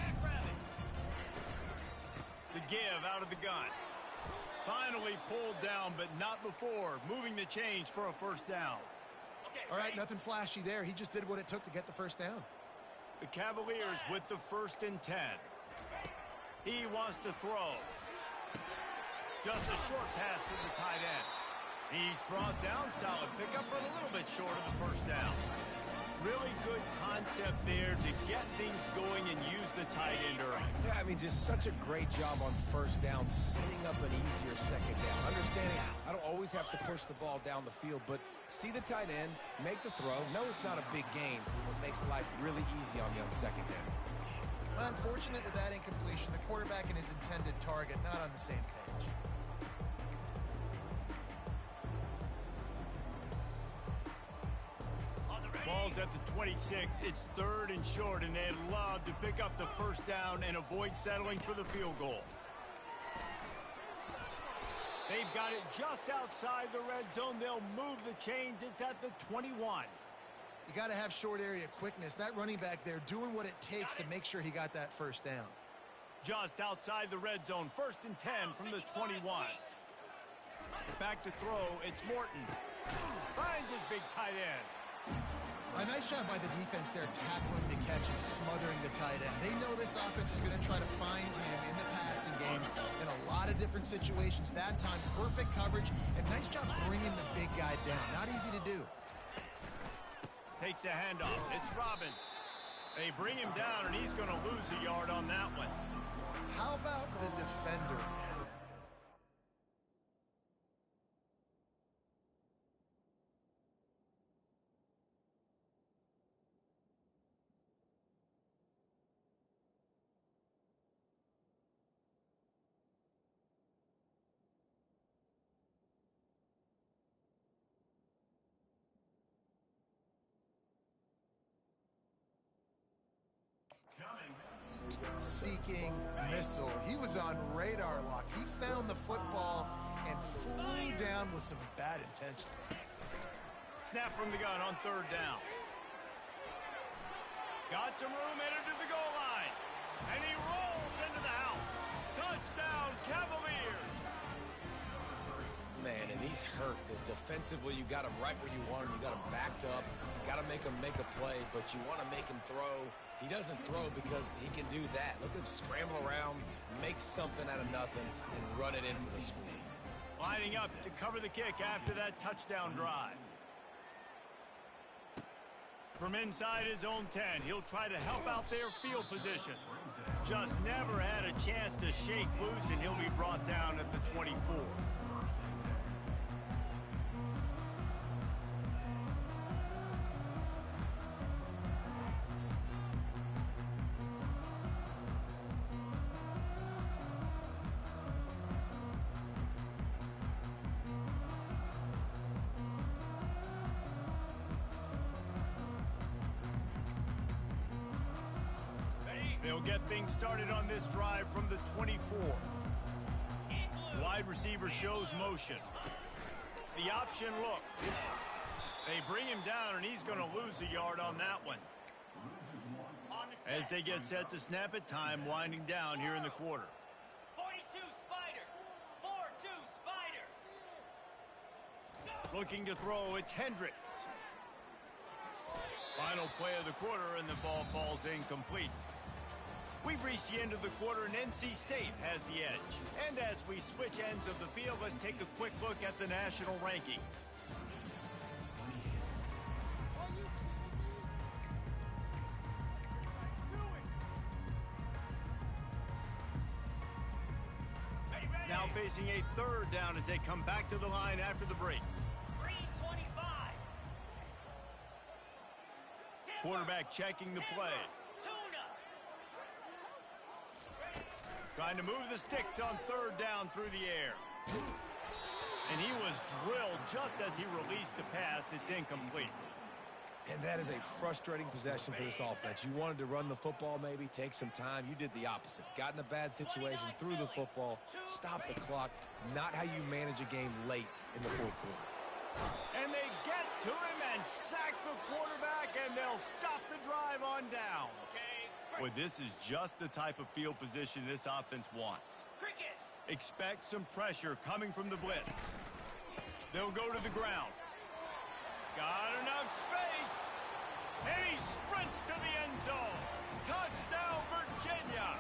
The give out of the gun. Finally pulled down, but not before. Moving the chains for a first down. All right, nothing flashy there. He just did what it took to get the first down. The Cavaliers with the 1st and 10. He wants to throw. Just a short pass to the tight end. He's brought down, solid pickup, but a little bit short of the first down. Really good concept there to get things going and use the tight end early. Yeah, I mean, just such a great job on first down, setting up an easier second down. Understanding I don't always have to push the ball down the field, but see the tight end, make the throw. No, it's not a big gain, but makes life really easy on you on second down. Unfortunate with that incompletion. The quarterback and his intended target not on the same page. Ball's at the 26. It's 3rd and short, and they'd love to pick up the first down and avoid settling for the field goal. They've got it just outside the red zone. They'll move the chains. It's at the 21. You got to have short area quickness. That running back there doing what it takes to make sure he got that first down. Just outside the red zone. 1st and 10 from the 21. Back to throw. It's Morton. Finds his big tight end. A nice job by the defense there tackling the catch and smothering the tight end. They know this offense is going to try to find him in the passing game in a lot of different situations. That time, perfect coverage, and nice job bringing the big guy down. Not easy to do. Takes the handoff. It's Robbins. They bring him down, and he's going to lose a yard on that one. How about the defender? Seeking missile. He was on radar lock. He found the football and flew down with some bad intentions. Snap from the gun on 3rd down. Got some room, entered to the goal line. And he rolls into the house. Touchdown, Cavaliers. Man, and he's hurt because defensively you got him right where you want him. You got him backed up. You got to make him make a play, but you want to make him throw. He doesn't throw because he can do that. Look at him scramble around, make something out of nothing, and run it in for the score. Lining up to cover the kick after that touchdown drive. From inside his own 10, he'll try to help out their field position. Just never had a chance to shake loose, and he'll be brought down at the 24. They'll get things started on this drive from the 24. Wide receiver shows motion. The option look. They bring him down, and he's going to lose a yard on that one. As they get set to snap it, time winding down here in the quarter. 42 Spider. 4-2 Spider. Looking to throw, it's Hendricks. Final play of the quarter, and the ball falls incomplete. We've reached the end of the quarter, and NC State has the edge. And as we switch ends of the field, let's take a quick look at the national rankings. Now facing a third down as they come back to the line after the break. 3:25. Quarterback checking the play. Tuna. Trying to move the sticks on third down through the air. And he was drilled just as he released the pass. It's incomplete. And that is a frustrating possession for this offense. You wanted to run the football, maybe take some time. You did the opposite. Got in a bad situation, threw the football, stopped the clock. Not how you manage a game late in the fourth quarter. And they get to him and sack the quarterback, and they'll stop the drive on down. Well, this is just the type of field position this offense wants. Cricket. Expect some pressure coming from the blitz. They'll go to the ground. Got enough space. And he sprints to the end zone. Touchdown, Virginia.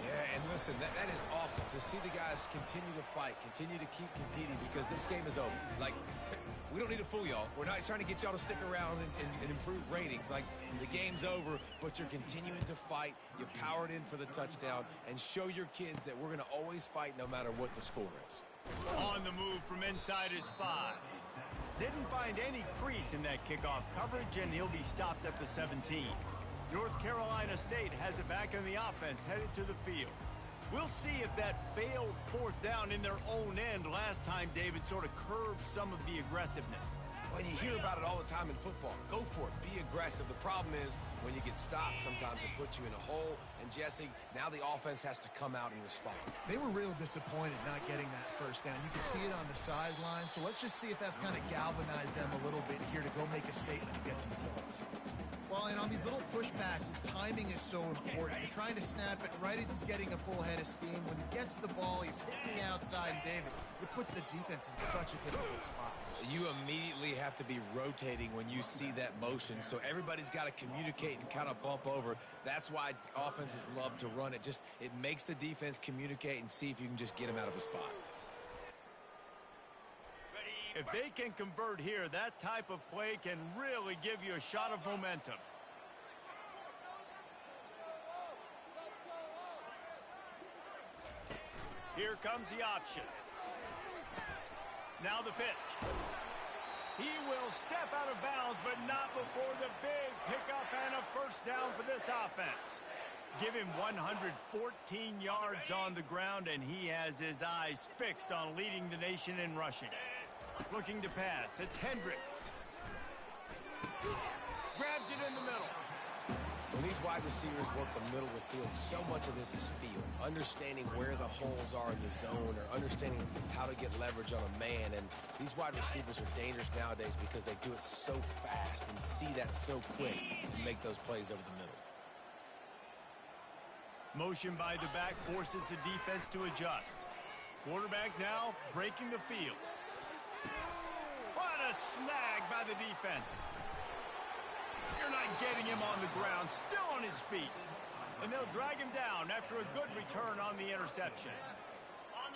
Yeah, and listen, that is awesome to see the guys continue to fight, continue to keep competing, because this game is over. Like, we don't need to fool y'all. We're not trying to get y'all to stick around and improve ratings. Like, the game's over, but you're continuing to fight. You powered in for the touchdown, and show your kids that we're going to always fight no matter what the score is. On the move from inside his 5. Didn't find any crease in that kickoff coverage, and he'll be stopped at the 17. North Carolina State has it back in the offense, headed to the field. We'll see if that failed fourth down in their own end last time, David, sort of curbed some of the aggressiveness. Well, you hear about it all the time in football. Go for it. Be aggressive. The problem is when you get stopped, sometimes it puts you in a hole. And, Jesse, now the offense has to come out and respond. They were real disappointed not getting that first down. You can see it on the sideline. So let's just see if that's kind of galvanized them a little bit here to go make a statement and get some points. Well, and on these little push passes, timing is so important. You're trying to snap it right as he's getting a full head of steam. When he gets the ball, he's hitting the outside, and David, it puts the defense in such a difficult spot. You immediately have to be rotating when you see that motion, so everybody's got to communicate and kind of bump over. That's why offenses love to run it. It makes the defense communicate and see if you can just get him out of a spot. If they can convert here, that type of play can really give you a shot of momentum. Here comes the option. Now the pitch. He will step out of bounds, but not before the big pickup and a first down for this offense. Give him 114 yards on the ground, and he has his eyes fixed on leading the nation in rushing. Looking to pass. It's Hendricks. Grabs it in the middle. When these wide receivers work the middle of the field, so much of this is feel. Understanding where the holes are in the zone, or understanding how to get leverage on a man. And these wide receivers are dangerous nowadays because they do it so fast and see that so quick and make those plays over the middle. Motion by the back forces the defense to adjust. Quarterback now breaking the field. What a snag by the defense. You're not getting him on the ground, still on his feet. And they'll drag him down after a good return on the interception.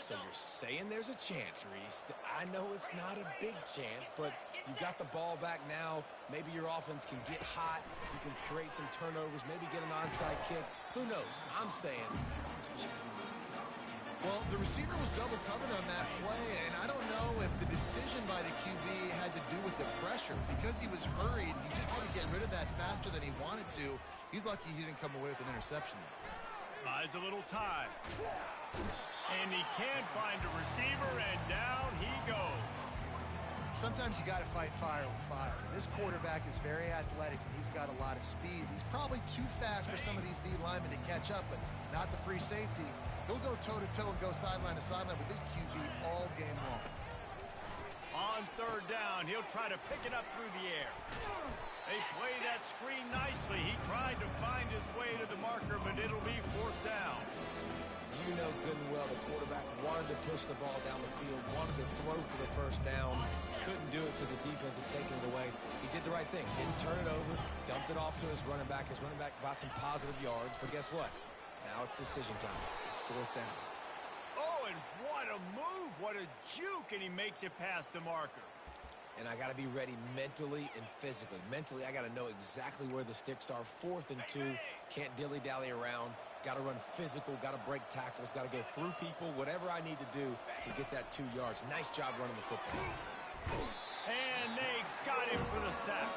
So you're saying there's a chance, Reese. I know it's not a big chance, but you've got the ball back now. Maybe your offense can get hot. You can create some turnovers, maybe get an onside kick. Who knows? I'm saying there's a chance. Well, the receiver was double covered on that play, and I don't know if the decision by the QB had to do with the pressure. Because he was hurried, he just had to get rid of that faster than he wanted to. He's lucky he didn't come away with an interception. Buys a little time. And he can't find a receiver, and down he goes. Sometimes you got to fight fire with fire. This quarterback is very athletic, and he's got a lot of speed. He's probably too fast for some of these D linemen to catch up, but not the free safety. He'll go toe-to-toe and go sideline to sideline with this QB all game long. On third down, he'll try to pick it up through the air. They play that screen nicely. He tried to find his way to the marker, but it'll be fourth down. You know good and well the quarterback wanted to push the ball down the field, wanted to throw for the first down. Couldn't do it because the defense had taken it away. He did the right thing. Didn't turn it over. Dumped it off to his running back. His running back got some positive yards. But guess what? Now it's decision time. It's fourth down. Oh, and what a move. What a juke. And he makes it past the marker. And I got to be ready mentally and physically. Mentally, I got to know exactly where the sticks are. 4th and 2. Can't dilly-dally around. Got to run physical. Got to break tackles. Got to go through people. Whatever I need to do to get that 2 yards. Nice job running the football. And they got him for the sack.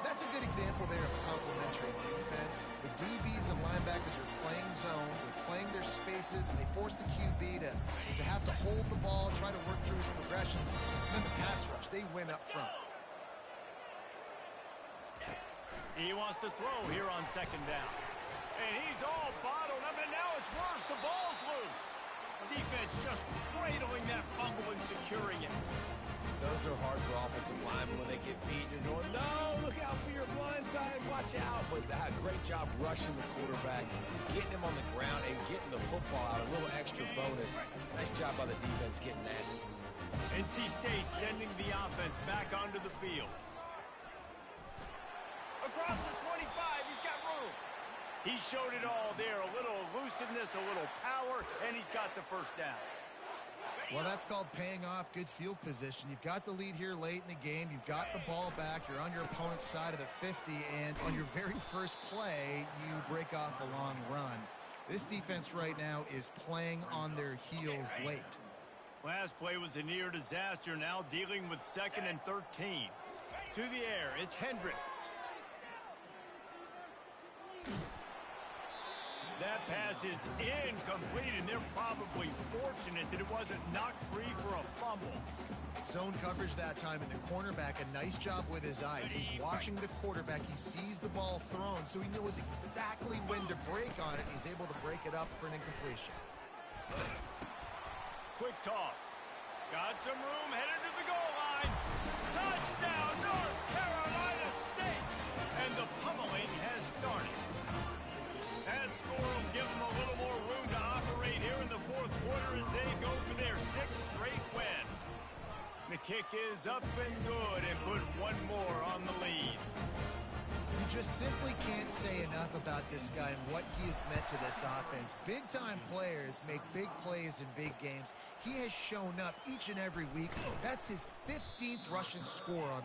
That's a good example there of complementary defense. The DBs and linebackers are playing zone, they're playing their spaces, and they force the QB to have to hold the ball, try to work through his progressions. And then the pass rush, they win up front. He wants to throw here on second down. And he's all bottled up, and now it's worse. The ball's loose. Defense just cradling that fumble and securing it. Those are hard for offensive linemen when they get beat. You're going, no, look out for your blind side, watch out. But that great job rushing the quarterback, getting him on the ground, and getting the football out. A little extra bonus. Nice job by the defense getting nasty. NC State sending the offense back onto the field. Across the 25, he's got room. He showed it all there. A little elusiveness, a little power, and he's got the first down. Well, that's called paying off good field position. You've got the lead here late in the game. You've got the ball back. You're on your opponent's side of the 50, and on your very first play, you break off a long run. This defense right now is playing on their heels late. Last play was a near disaster, now dealing with 2nd and 13. To the air, it's Hendricks. That pass is incomplete, and they're probably fortunate that it wasn't knocked free for a fumble. Zone coverage that time, and the cornerback, a nice job with his eyes. He's watching the quarterback. He sees the ball thrown, so he knows exactly when to break on it. He's able to break it up for an incompletion. Quick toss. Got some room, headed to the goal line. Touchdown, North Carolina State! And the pummeling has started. That score will give them a little more room to operate here in the fourth quarter as they go for their 6th straight win. The kick is up and good and put one more on the lead. You just simply can't say enough about this guy and what he has meant to this offense. Big-time players make big plays in big games. He has shown up each and every week. That's his 15th rushing score on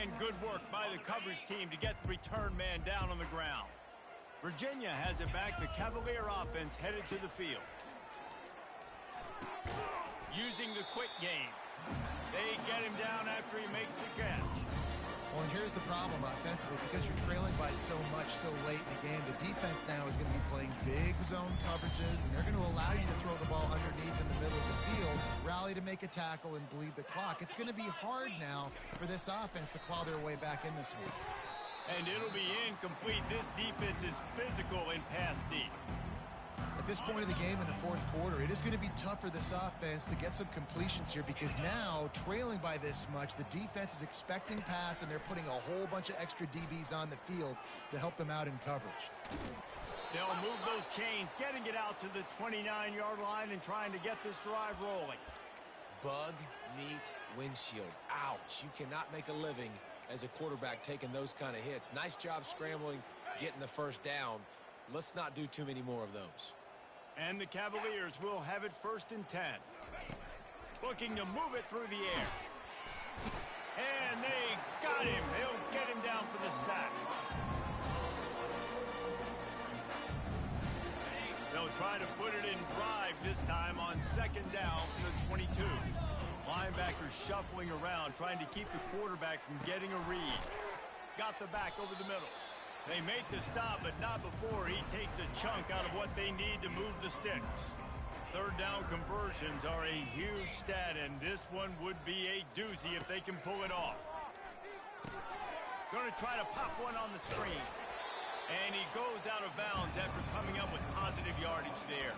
And good work by the coverage team to get the return man down on the ground. Virginia has it back. The Cavalier offense headed to the field. Using the quick game. They get him down after he makes the catch. Well, and here's the problem offensively. Because you're trailing by so much so late in the game, the defense now is going to be playing big zone coverages, and they're going to allow you to throw the ball underneath in the middle of the field, rally to make a tackle, and bleed the clock. It's going to be hard now for this offense to claw their way back in this one. And it'll be incomplete. This defense is physical in pass deep. At this point of the game in the fourth quarter, it is going to be tough for this offense to get some completions here because now, trailing by this much, the defense is expecting pass, and they're putting a whole bunch of extra DBs on the field to help them out in coverage. They'll move those chains, getting it out to the 29-yard line and trying to get this drive rolling. Bug, meat, windshield. Ouch. You cannot make a living as a quarterback taking those kind of hits. Nice job scrambling, getting the first down. Let's not do too many more of those. And the Cavaliers will have it 1st and 10. Looking to move it through the air. And they got him. They'll get him down for the sack. They'll try to put it in drive this time on 2nd down from the 22. Linebackers shuffling around, trying to keep the quarterback from getting a read. Got the back over the middle. They make the stop, but not before he takes a chunk out of what they need to move the sticks. 3rd down conversions are a huge stat, and this one would be a doozy if they can pull it off. Going to try to pop one on the screen. And he goes out of bounds after coming up with positive yardage there.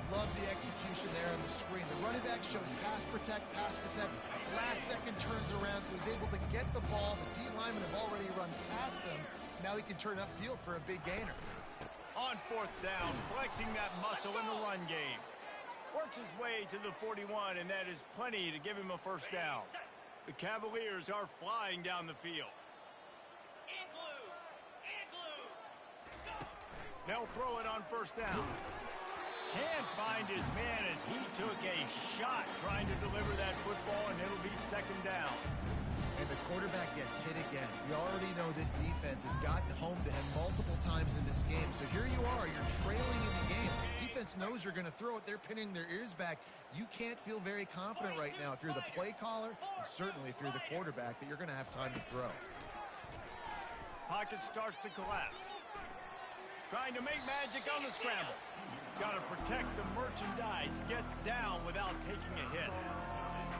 Love the execution there on the screen. The running back shows pass protect. Last second turns around, so he's able to get the ball. The D linemen have already run past him. Now he can turn upfield for a big gainer. On 4th down, flexing that muscle in the run game. Works his way to the 41, and that is plenty to give him a 1st down. The Cavaliers are flying down the field. They'll throw it on 1st down. Can't find his man as he took a shot trying to deliver that football, and it'll be 2nd down. And the quarterback gets hit again. We already know this defense has gotten home to him multiple times in this game. So here you are, you're trailing in the game. Defense knows you're going to throw it. They're pinning their ears back. You can't feel very confident right now if you're the play caller, and certainly if you're the quarterback, that you're going to have time to throw. Pocket starts to collapse. Trying to make magic on the scramble. Got to protect the merchandise. Gets down without taking a hit.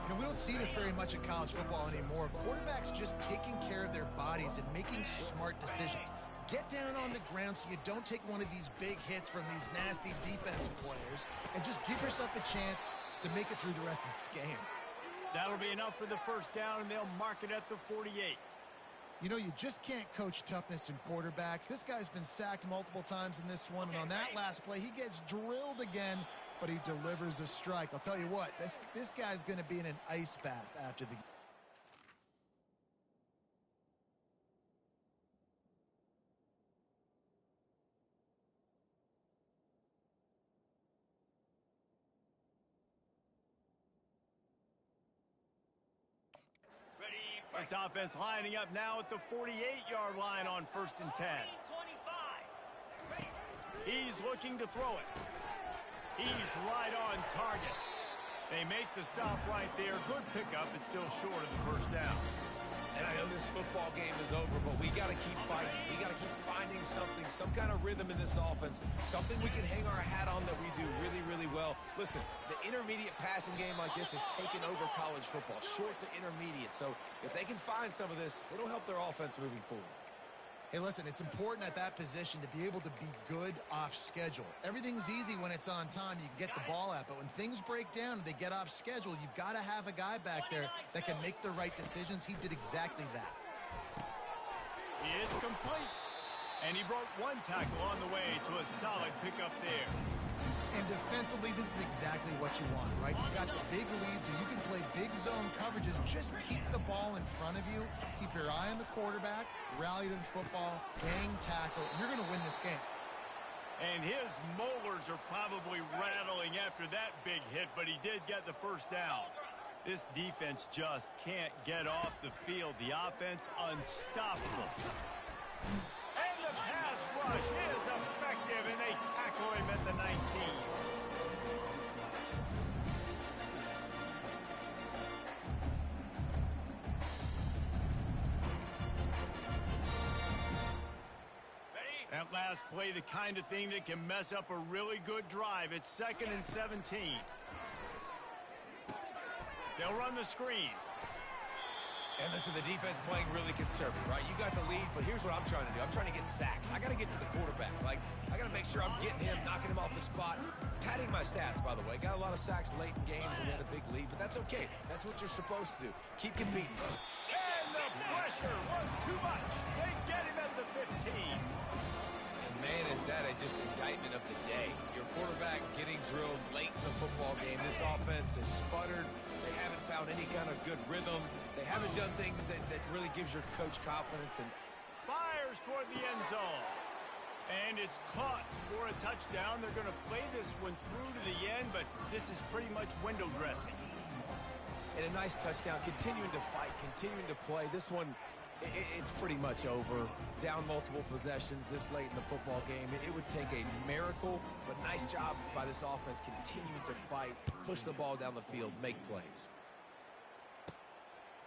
You know, we don't see this very much in college football anymore. Quarterbacks just taking care of their bodies and making smart decisions. Get down on the ground so you don't take one of these big hits from these nasty defensive players, and just give yourself a chance to make it through the rest of this game. That'll be enough for the 1st down, and they'll mark it at the 48. You know, you just can't coach toughness in quarterbacks. This guy's been sacked multiple times in this one, and on that last play, he gets drilled again, but he delivers a strike. I'll tell you what, this guy's going to be in an ice bath after the... This offense lining up now at the 48-yard line on 1st and 10. He's looking to throw it. He's right on target. They make the stop right there. Good pickup, but still short of the 1st down. And I know this football game is over, but we got to keep fighting. We got to keep finding something, some kind of rhythm in this offense, something we can hang our hat on that we do really, really well. Listen, the intermediate passing game like this has taken over college football, short to intermediate. So if they can find some of this, it'll help their offense moving forward. Hey, listen, it's important at that position to be able to be good off schedule. Everything's easy when it's on time. You can get the ball out, but when things break down and they get off schedule, you've got to have a guy back there that can make the right decisions. He did exactly that. He is complete. And he broke one tackle on the way to a solid pickup there. And defensively, this is exactly what you want, right? You've got the big lead, so you can play big zone coverages. Just keep the ball in front of you. Keep your eye on the quarterback. Rally to the football. Gang tackle. You're going to win this game. And his molars are probably rattling after that big hit, but he did get the 1st down. This defense just can't get off the field. The offense unstoppable. And the pass rush is effective, and they tackle him at the 19. That last play, the kind of thing that can mess up a really good drive. It's 2nd and 17. They'll run the screen. And listen, the defense playing really conservative, right? You got the lead, but here's what I'm trying to do. I'm trying to get sacks. I got to get to the quarterback. Like, I got to make sure I'm getting him, knocking him off the spot. Padding my stats, by the way. Got a lot of sacks late in games and we had a big lead, but that's okay. That's what you're supposed to do. Keep competing. And the pressure was too much. They get him at the 15. And man, is that just indictment of the day. Your quarterback getting drilled late in the football game. This offense has sputtered. They haven't found any kind of good rhythm. They haven't done things that really gives your coach confidence. And fires toward the end zone. And it's caught for a touchdown. They're going to play this one through to the end, but this is pretty much window dressing. And a nice touchdown. Continuing to fight, continuing to play. This one, it's pretty much over. Down multiple possessions this late in the football game. It would take a miracle, but nice job by this offense continuing to fight, push the ball down the field, make plays.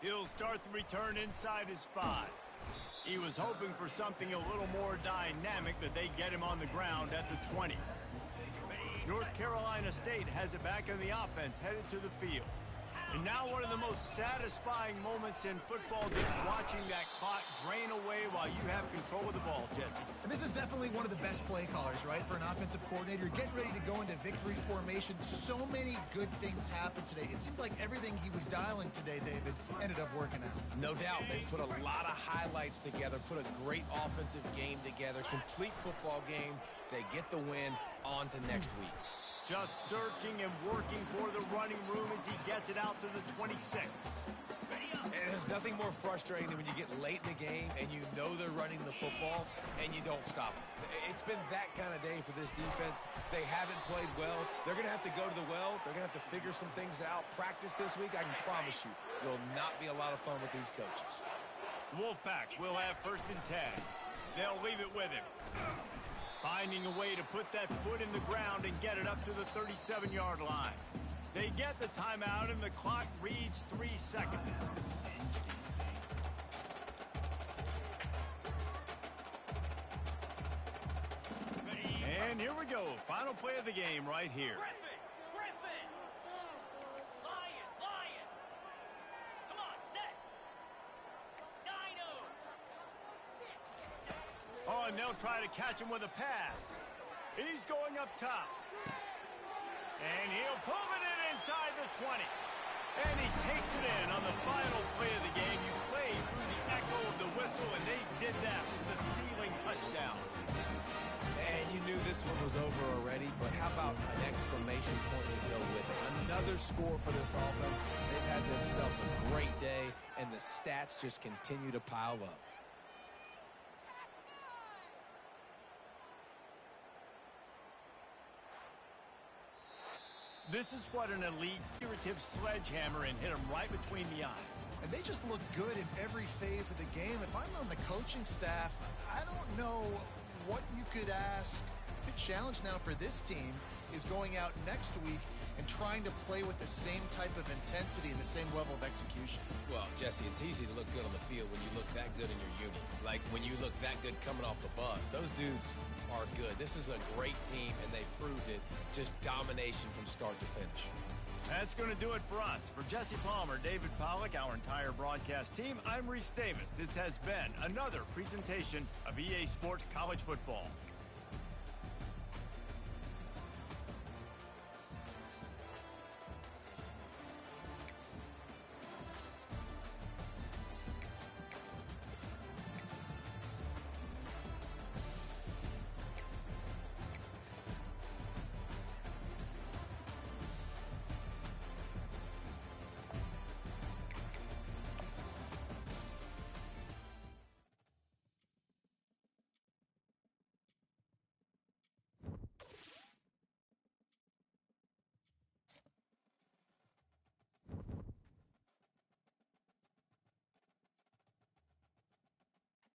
He'll start the return inside his 5. He was hoping for something a little more dynamic, but they get him on the ground at the 20. North Carolina State has it back in the offense, headed to the field. And now one of the most satisfying moments in football is watching that clock drain away while you have control of the ball, Jesse. And this is definitely one of the best play callers, right, for an offensive coordinator. Getting ready to go into victory formation. So many good things happened today. It seemed like everything he was dialing today, David, ended up working out. No doubt. They put a lot of highlights together, put a great offensive game together, complete football game. They get the win. On to next week. Just searching and working for the running room as he gets it out to the 26. And there's nothing more frustrating than when you get late in the game and you know they're running the football and you don't stop them. It's been that kind of day for this defense. They haven't played well. They're going to have to go to the well. They're going to have to figure some things out. Practice this week, I can promise you, will not be a lot of fun with these coaches. Wolfpack will have 1st and 10. They'll leave it with him. Finding a way to put that foot in the ground and get it up to the 37-yard line. They get the timeout, and the clock reads 3 seconds. And here we go. Final play of the game right here. Griffin! Lion! Come on, set! Dino! Oh, and they'll try to catch him with a pass. He's going up top. And he'll pull it in inside the 20. And he takes it in on the final play of the game. You play through the echo of the whistle, and they did that with the ceiling touchdown. And you knew this one was over already, but how about an exclamation point to go with it? Another score for this offense. They've had themselves a great day, and the stats just continue to pile up. This is what an elite, figurative sledgehammer and hit him right between the eyes. And they just look good in every phase of the game. If I'm on the coaching staff, I don't know what you could ask. The challenge now for this team is going out next week and trying to play with the same type of intensity and the same level of execution. Well, Jesse, it's easy to look good on the field when you look that good in your unit. Like when you look that good coming off the bus. Those dudes are good. This is a great team, and they proved it. Just domination from start to finish. That's going to do it for us. For Jesse Palmer, David Pollack, our entire broadcast team, I'm Reese Davis. This has been another presentation of EA Sports College Football.